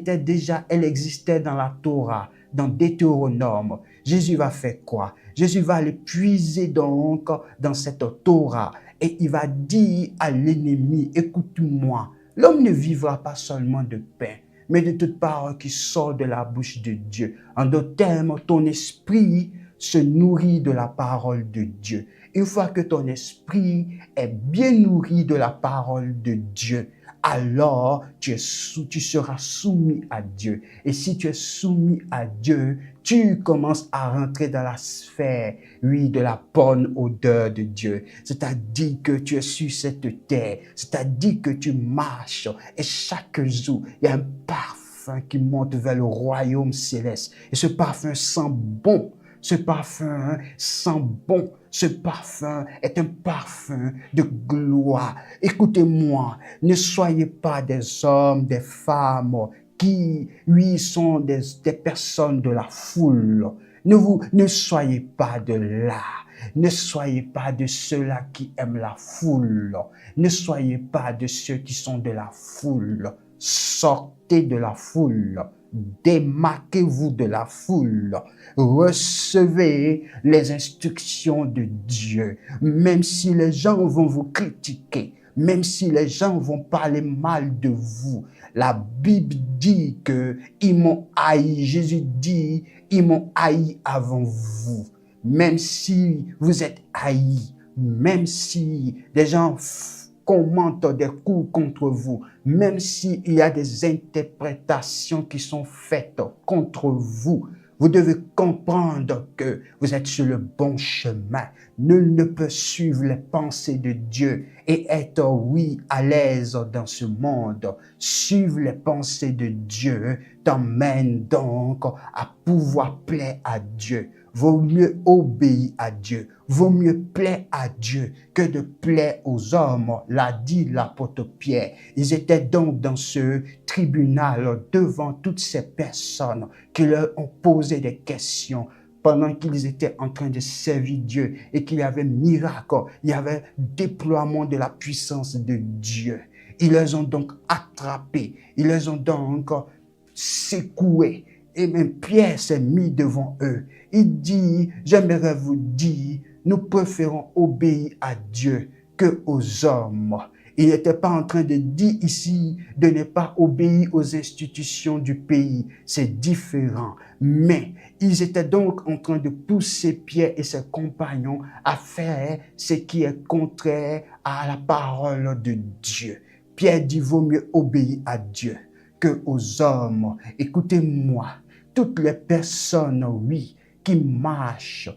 existait dans la Torah, dans Deutéronome. Jésus va faire quoi? Jésus va aller puiser donc dans cette Torah et il va dire à l'ennemi, écoute-moi, l'homme ne vivra pas seulement de pain, mais de toute parole qui sort de la bouche de Dieu. En d'autres termes, ton esprit se nourrit de la parole de Dieu. Une fois que ton esprit est bien nourri de la parole de Dieu, alors tu seras soumis à Dieu. Et si tu es soumis à Dieu, tu commences à rentrer dans la sphère, oui, de la bonne odeur de Dieu. C'est-à-dire que tu es sur cette terre, c'est-à-dire que tu marches et chaque jour, il y a un parfum qui monte vers le royaume céleste. Et ce parfum sent bon. Ce parfum sent bon. Ce parfum est un parfum de gloire. Écoutez-moi, ne soyez pas des hommes, des femmes qui, oui, sont des personnes de la foule. Ne soyez pas de là. Ne soyez pas de ceux-là qui aiment la foule. Ne soyez pas de ceux qui sont de la foule. Sortez de la foule. Démarquez-vous de la foule. Recevez les instructions de Dieu. Même si les gens vont vous critiquer, même si les gens vont parler mal de vous, la Bible dit que ils m'ont haï. Jésus dit, ils m'ont haï avant vous. Même si vous êtes haï, même si des gens commentent des coups contre vous, même s'il y a des interprétations qui sont faites contre vous, vous devez comprendre que vous êtes sur le bon chemin. Nul ne peut suivre les pensées de Dieu et être, oui, à l'aise dans ce monde. Suivre les pensées de Dieu t'emmène donc à pouvoir plaire à Dieu. Vaut mieux obéir à Dieu. Vaut mieux plaire à Dieu que de plaire aux hommes, l'a dit l'apôtre Pierre. Ils étaient donc dans ce tribunal devant toutes ces personnes qui leur ont posé des questions pendant qu'ils étaient en train de servir Dieu et qu'il y avait miracle, il y avait déploiement de la puissance de Dieu. Ils les ont donc attrapés, ils les ont donc secoués. Et même Pierre s'est mis devant eux. Il dit, j'aimerais vous dire, nous préférons obéir à Dieu que aux hommes. Il n'était pas en train de dire ici de ne pas obéir aux institutions du pays. C'est différent. Mais ils étaient donc en train de pousser Pierre et ses compagnons à faire ce qui est contraire à la parole de Dieu. Pierre dit, vaut mieux obéir à Dieu que aux hommes. Écoutez-moi, toutes les personnes, oui, qui marchent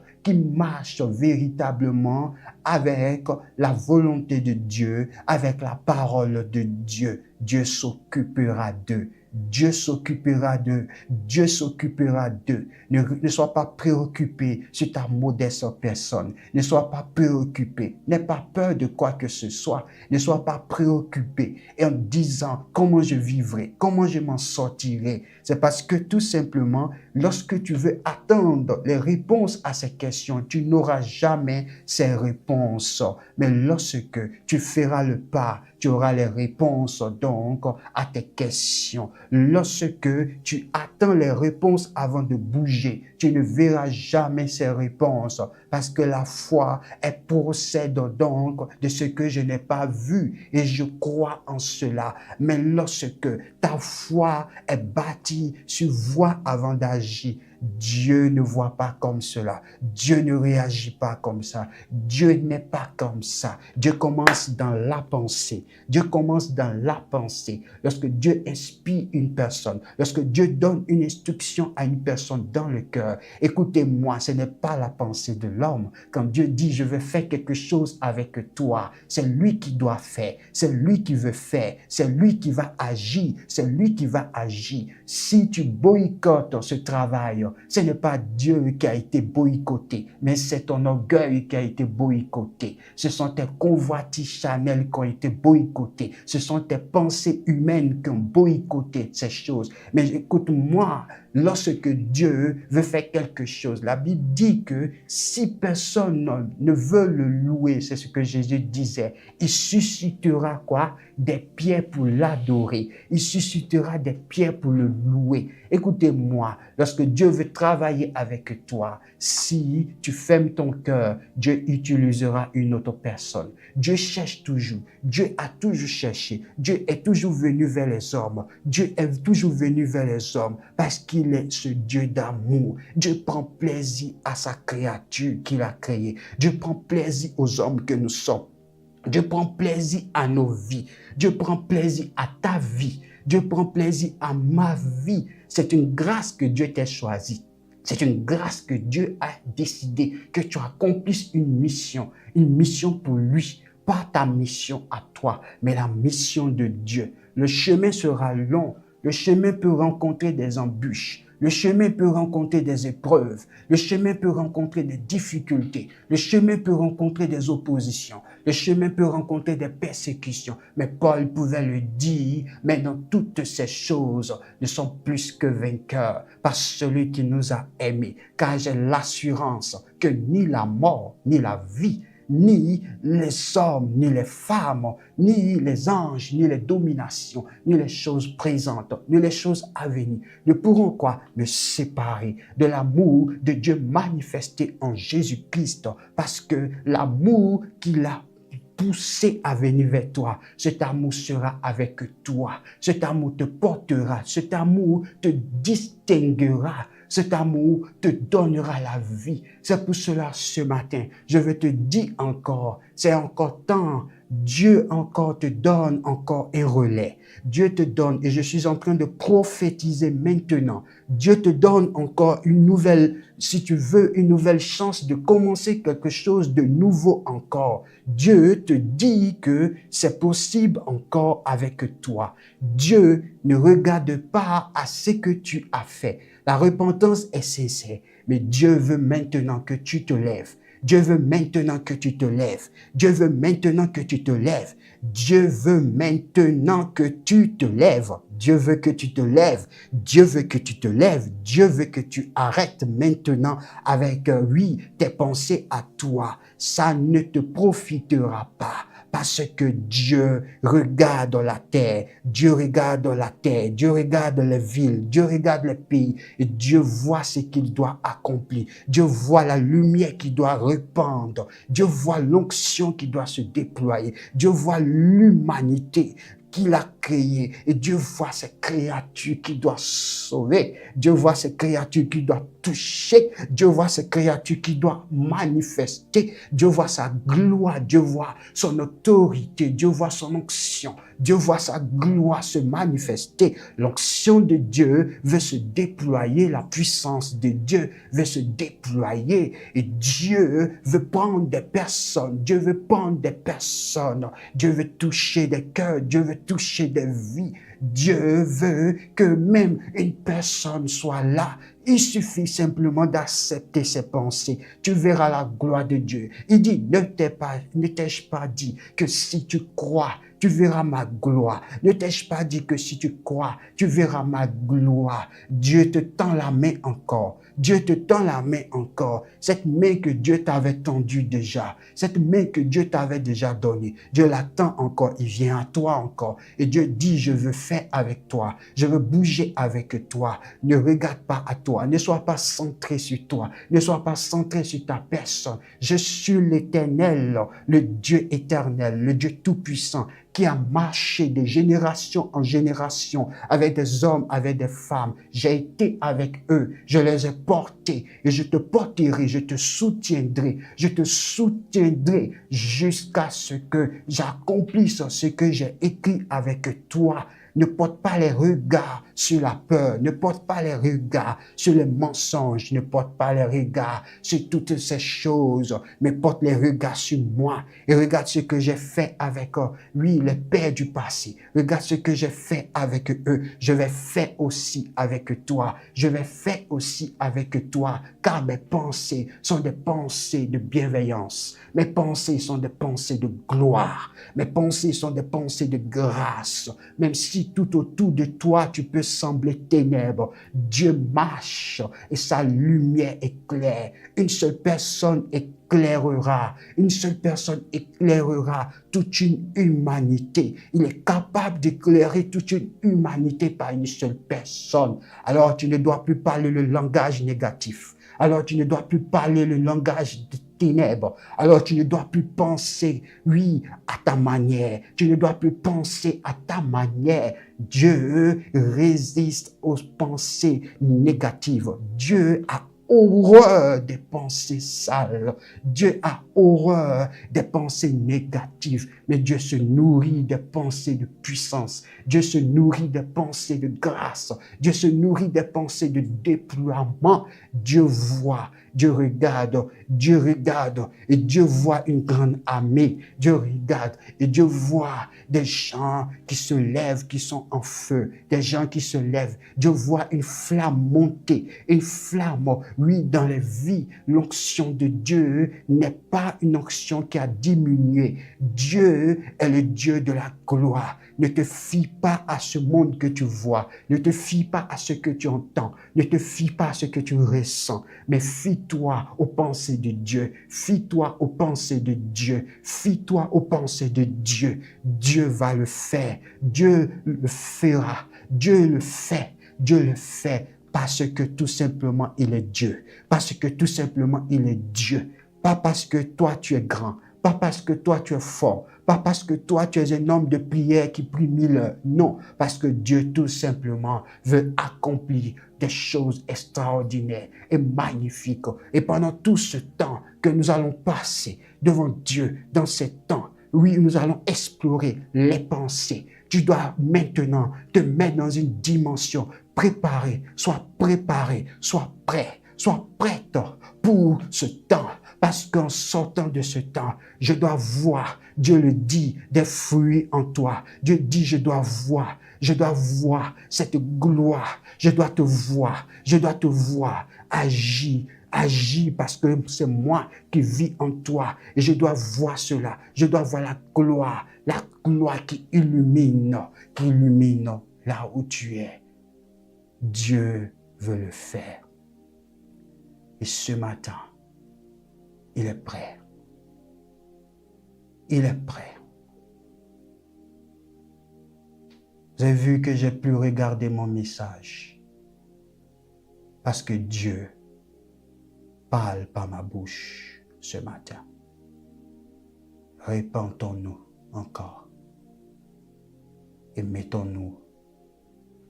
véritablement avec la volonté de Dieu, avec la parole de Dieu. Dieu s'occupera d'eux. Dieu s'occupera d'eux. Dieu s'occupera d'eux. Ne sois pas préoccupé sur ta modeste personne. Ne sois pas préoccupé. N'aie pas peur de quoi que ce soit. Ne sois pas préoccupé en disant comment je vivrai, comment je m'en sortirai. C'est parce que tout simplement, lorsque tu veux attendre les réponses à ces questions, tu n'auras jamais ces réponses. Mais lorsque tu feras le pas, tu auras les réponses donc à tes questions. Lorsque tu attends les réponses avant de bouger, tu ne verras jamais ces réponses parce que la foi, elle procède donc de ce que je n'ai pas vu et je crois en cela. Mais lorsque ta foi est bâtie sur voir avant d'agir, Dieu ne voit pas comme cela. Dieu ne réagit pas comme ça. Dieu n'est pas comme ça. Dieu commence dans la pensée. Dieu commence dans la pensée. Lorsque Dieu inspire une personne, lorsque Dieu donne une instruction à une personne dans le cœur, écoutez-moi, ce n'est pas la pensée de l'homme. Quand Dieu dit, je veux faire quelque chose avec toi, c'est lui qui doit faire. C'est lui qui veut faire. C'est lui qui va agir. C'est lui qui va agir. Si tu boycottes ce travail, ce n'est pas Dieu qui a été boycotté, mais c'est ton orgueil qui a été boycotté. Ce sont tes convoitises charnelles qui ont été boycottées. Ce sont tes pensées humaines qui ont boycotté ces choses. Mais écoute-moi, lorsque Dieu veut faire quelque chose, la Bible dit que si personne ne veut le louer, c'est ce que Jésus disait, il suscitera quoi? Des pierres pour l'adorer. Il suscitera des pierres pour le louer. Écoutez-moi, lorsque Dieu veut travailler avec toi, si tu fermes ton cœur, Dieu utilisera une autre personne. Dieu cherche toujours. Dieu a toujours cherché. Dieu est toujours venu vers les hommes. Dieu est toujours venu vers les hommes parce qu'il est ce Dieu d'amour. Dieu prend plaisir à sa créature qu'il a créée. Dieu prend plaisir aux hommes que nous sommes. Dieu prend plaisir à nos vies. Dieu prend plaisir à ta vie. Dieu prend plaisir à ma vie. C'est une grâce que Dieu t'a choisie. C'est une grâce que Dieu a décidé que tu accomplisses une mission pour lui. Pas ta mission à toi, mais la mission de Dieu. Le chemin sera long. Le chemin peut rencontrer des embûches. Le chemin peut rencontrer des épreuves. Le chemin peut rencontrer des difficultés. Le chemin peut rencontrer des oppositions. Le chemin peut rencontrer des persécutions. Mais Paul pouvait le dire, mais dans toutes ces choses, nous sommes plus que vainqueurs par celui qui nous a aimés. Car j'ai l'assurance que ni la mort, ni la vie, ni les hommes, ni les femmes, ni les anges, ni les dominations, ni les choses présentes, ni les choses à venir ne pourront quoi? Me séparer de l'amour de Dieu manifesté en Jésus-Christ. Parce que l'amour qu'il a poussé à venir vers toi, cet amour sera avec toi. Cet amour te portera, cet amour te distinguera. Cet amour te donnera la vie. C'est pour cela, ce matin, je veux te dire encore, c'est encore temps. Dieu encore te donne encore un relais. Dieu te donne, et je suis en train de prophétiser maintenant. Dieu te donne encore une nouvelle, si tu veux, une nouvelle chance de commencer quelque chose de nouveau encore. Dieu te dit que c'est possible encore avec toi. Dieu ne regarde pas à ce que tu as fait. La repentance est sincère, mais Dieu veut maintenant que tu te lèves. Dieu veut maintenant que tu te lèves. Dieu veut maintenant que tu te lèves. Dieu veut maintenant que tu te lèves. Dieu veut que tu te lèves. Dieu veut que tu te lèves. Dieu veut que tu arrêtes maintenant avec, tes pensées à toi. Ça ne te profitera pas. parce que Dieu regarde la terre, Dieu regarde la terre, Dieu regarde les villes, Dieu regarde les pays et Dieu voit ce qu'il doit accomplir. Dieu voit la lumière qui doit répandre. Dieu voit l'onction qui doit se déployer. Dieu voit l'humanité qu'il a créé. Et Dieu voit ces créatures qui doivent sauver. Dieu voit ces créatures qui doivent toucher. Dieu voit ces créatures qui doivent manifester. Dieu voit sa gloire. Dieu voit son autorité. Dieu voit son onction. Dieu voit sa gloire se manifester. L'onction de Dieu veut se déployer. La puissance de Dieu veut se déployer. Et Dieu veut prendre des personnes. Dieu veut prendre des personnes. Dieu veut toucher des cœurs. Dieu veut toucher des vies. Dieu veut que même une personne soit là. Il suffit simplement d'accepter ses pensées. Tu verras la gloire de Dieu. Il dit, ne t'ai-je pas dit que si tu crois, tu verras ma gloire. Ne t'ai-je pas dit que si tu crois, tu verras ma gloire. Dieu te tend la main encore. Dieu te tend la main encore. Cette main que Dieu t'avait tendue déjà. Cette main que Dieu t'avait déjà donnée. Dieu l'attend encore. Il vient à toi encore. Et Dieu dit, je veux faire avec toi. Je veux bouger avec toi. Ne regarde pas à toi. Ne sois pas centré sur toi. Ne sois pas centré sur ta personne. Je suis l'Éternel, le Dieu éternel, le Dieu tout-puissant, qui a marché de génération en génération avec des hommes, avec des femmes. J'ai été avec eux, je les ai portés et je te porterai, je te soutiendrai jusqu'à ce que j'accomplisse ce que j'ai écrit avec toi. Ne porte pas les regards sur la peur, ne porte pas les regards sur les mensonges, ne porte pas les regards sur toutes ces choses, mais porte les regards sur moi et regarde ce que j'ai fait avec eux. Oui, les pères du passé, regarde ce que j'ai fait avec eux. Je vais faire aussi avec toi. Je vais faire aussi avec toi, car mes pensées sont des pensées de bienveillance. Mes pensées sont des pensées de gloire. Mes pensées sont des pensées de grâce. Même si tout autour de toi, tu peux sembler ténèbres, Dieu marche et sa lumière éclaire. Une seule personne éclairera toute une humanité. Il est capable d'éclairer toute une humanité par une seule personne. Alors tu ne dois plus parler le langage négatif. Alors tu ne dois plus parler le langage de ténèbres. Alors tu ne dois plus penser, oui, à ta manière. Tu ne dois plus penser à ta manière. Dieu résiste aux pensées négatives. Dieu a horreur des pensées sales. Dieu a horreur des pensées négatives. Mais Dieu se nourrit des pensées de puissance. Dieu se nourrit des pensées de grâce. Dieu se nourrit des pensées de déploiement. Dieu voit, Dieu regarde et Dieu voit une grande armée. Dieu regarde et Dieu voit des gens qui se lèvent, qui sont en feu, des gens qui se lèvent. Dieu voit une flamme monter, une flamme, oui, dans les vies. L'onction de Dieu n'est pas une onction qui a diminué. Dieu est le Dieu de la gloire. Ne te fie pas à ce monde que tu vois. Ne te fie pas à ce que tu entends. Ne te fie pas à ce que tu ressens. Mais fie-toi aux pensées de Dieu. Fie-toi aux pensées de Dieu. Fie-toi aux pensées de Dieu. Dieu va le faire. Dieu le fera. Dieu le fait. Dieu le fait parce que tout simplement il est Dieu. Parce que tout simplement il est Dieu. Pas parce que toi tu es grand. Pas parce que toi tu es fort. Pas parce que toi tu es un homme de prière qui prie 1000 heures. Non, parce que Dieu tout simplement veut accomplir des choses extraordinaires et magnifiques. Et pendant tout ce temps que nous allons passer devant Dieu, dans ces temps, oui, nous allons explorer les pensées. Tu dois maintenant te mettre dans une dimension préparée. Sois préparé, sois prêt, sois prête pour ce temps. Parce qu'en sortant de ce temps, je dois voir, Dieu le dit, des fruits en toi. Dieu dit, je dois voir cette gloire. Je dois te voir agir parce que c'est moi qui vis en toi. Et je dois voir cela. Je dois voir la gloire qui illumine là où tu es. Dieu veut le faire. Et ce matin, il est prêt. Il est prêt. J'ai vu que j'ai pu regarder mon message. Parce que Dieu parle par ma bouche ce matin. Répentons-nous encore et mettons-nous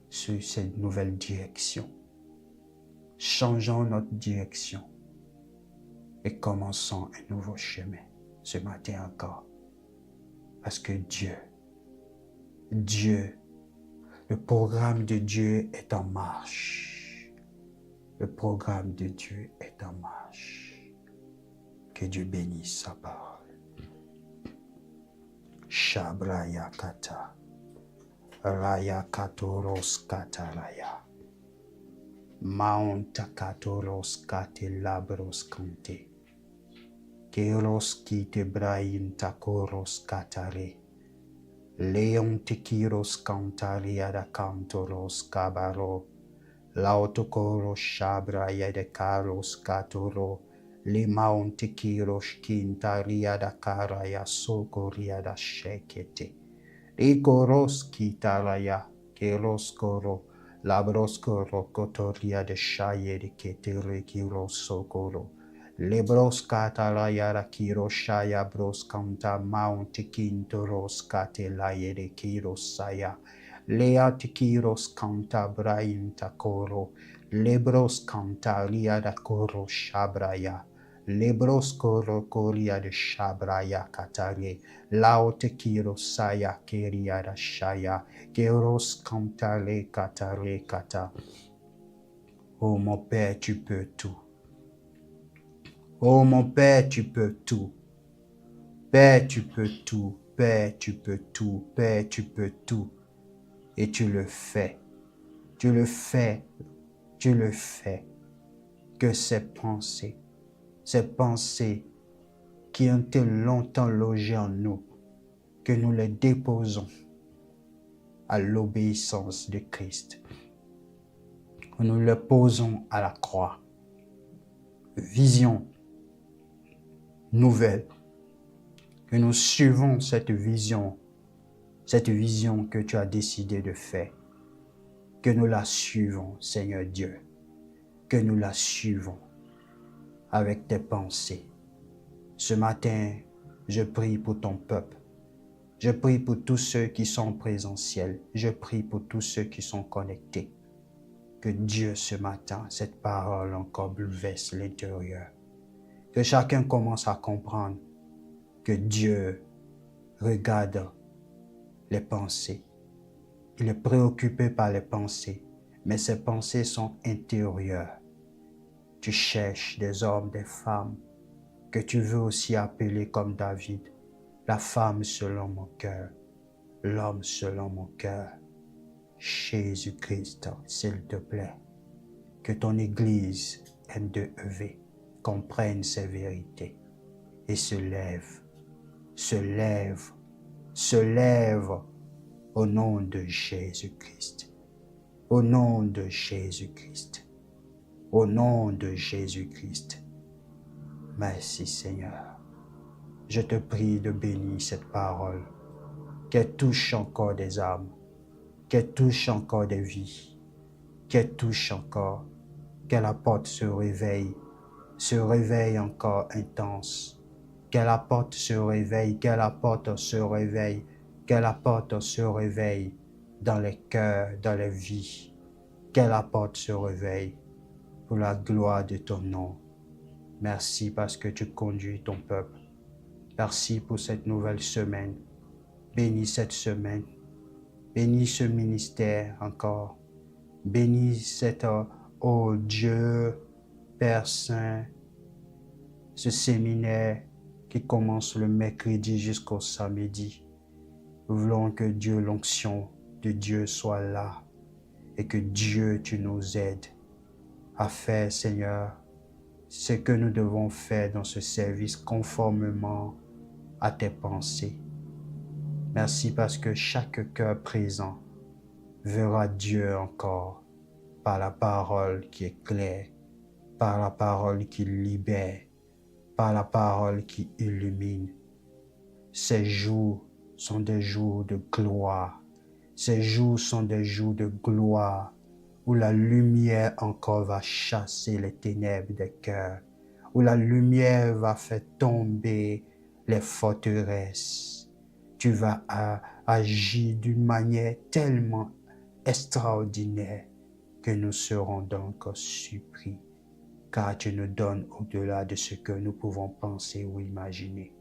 sur cette nouvelle direction. Changeons notre direction et commençons un nouveau chemin ce matin encore. Parce que Dieu, le programme de Dieu est en marche. Le programme de Dieu est en marche. Que Dieu bénisse sa parole. Shabraya kata, raya katoros kataraya, maunta katoros kate labros kante, keros kite brain takoros katare, leon tekiros kantaria da kantoros kabaro, lautokoro shabraya de karos katoro, le maunte kiros kintaria da karaya sokoria da shekete. Ikoros kitaraya keros koro labros koro kotoria de shaye de ketere kiros sokoro. Lebros kataraya da kiro shaya bros kanta maunte kintoros katelaye de kiros saya. Leat kiros kanta brain takoro. Lebros kantaria da koro shabraya. Lebros koro koria de shabraya katare, laote kiro saya keria da shaya, keros kantale katare kata. Oh mon Père, tu peux tout. Oh mon Père, tu peux tout. Père, tu peux tout. Père, tu peux tout. Père, tu peux tout. Et tu le fais. Tu le fais. Tu le fais. Que ces pensées qui ont été longtemps logées en nous, que nous les déposons à l'obéissance de Christ. Que nous les posons à la croix. Vision nouvelle. Que nous suivons cette vision que tu as décidé de faire. Que nous la suivons, Seigneur Dieu. Que nous la suivons avec tes pensées. Ce matin, je prie pour ton peuple. Je prie pour tous ceux qui sont présentiels. Je prie pour tous ceux qui sont connectés. Que Dieu, ce matin, cette parole encore bouleverse l'intérieur. Que chacun commence à comprendre que Dieu regarde les pensées. Il est préoccupé par les pensées, mais ces pensées sont intérieures. Tu cherches des hommes, des femmes, que tu veux aussi appeler comme David, la femme selon mon cœur, l'homme selon mon cœur. Jésus-Christ, s'il te plaît, que ton Église M2EV comprenne ces vérités et se lève au nom de Jésus-Christ, au nom de Jésus-Christ. Au nom de Jésus-Christ. Merci Seigneur. Je te prie de bénir cette parole, qu'elle touche encore des âmes, qu'elle touche encore des vies, qu'elle touche encore, qu'elle apporte ce réveil encore intense, qu'elle apporte ce réveil, qu'elle apporte ce réveil, qu'elle apporte ce réveil dans les cœurs, dans les vies, qu'elle apporte ce réveil. Pour la gloire de ton nom. Merci parce que tu conduis ton peuple. Merci pour cette nouvelle semaine. Bénis cette semaine. Bénis ce ministère encore. Bénis cette, oh Dieu, Père Saint, ce séminaire qui commence le mercredi jusqu'au samedi. Nous voulons que Dieu, l'onction de Dieu soit là et que Dieu, tu nous aides à faire, Seigneur, ce que nous devons faire dans ce service conformément à tes pensées. Merci parce que chaque cœur présent verra Dieu encore par la parole qui est claire, par la parole qui libère, par la parole qui illumine. Ces jours sont des jours de gloire, Ces jours sont des jours de gloire, où la lumière encore va chasser les ténèbres des cœurs, où la lumière va faire tomber les forteresses. Tu vas agir d'une manière tellement extraordinaire que nous serons donc surpris, car tu nous donnes au-delà de ce que nous pouvons penser ou imaginer.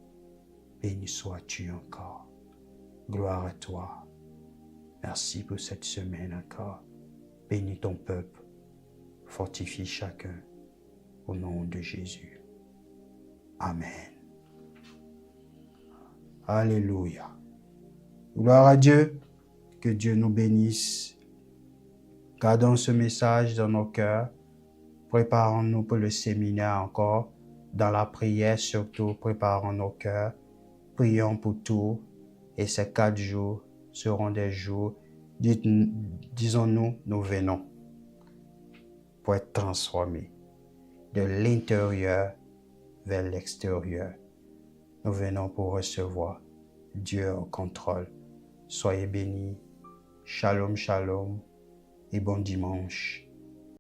Béni sois-tu encore. Gloire à toi. Merci pour cette semaine encore. Bénis ton peuple. Fortifie chacun. Au nom de Jésus. Amen. Alléluia. Gloire à Dieu. Que Dieu nous bénisse. Gardons ce message dans nos cœurs. Préparons-nous pour le séminaire encore. Dans la prière surtout, préparons nos cœurs. Prions pour tout. Et ces 4 jours seront des jours, disons-nous, nous venons pour être transformés de l'intérieur vers l'extérieur. Nous venons pour recevoir Dieu au contrôle. Soyez bénis. Shalom, shalom et bon dimanche.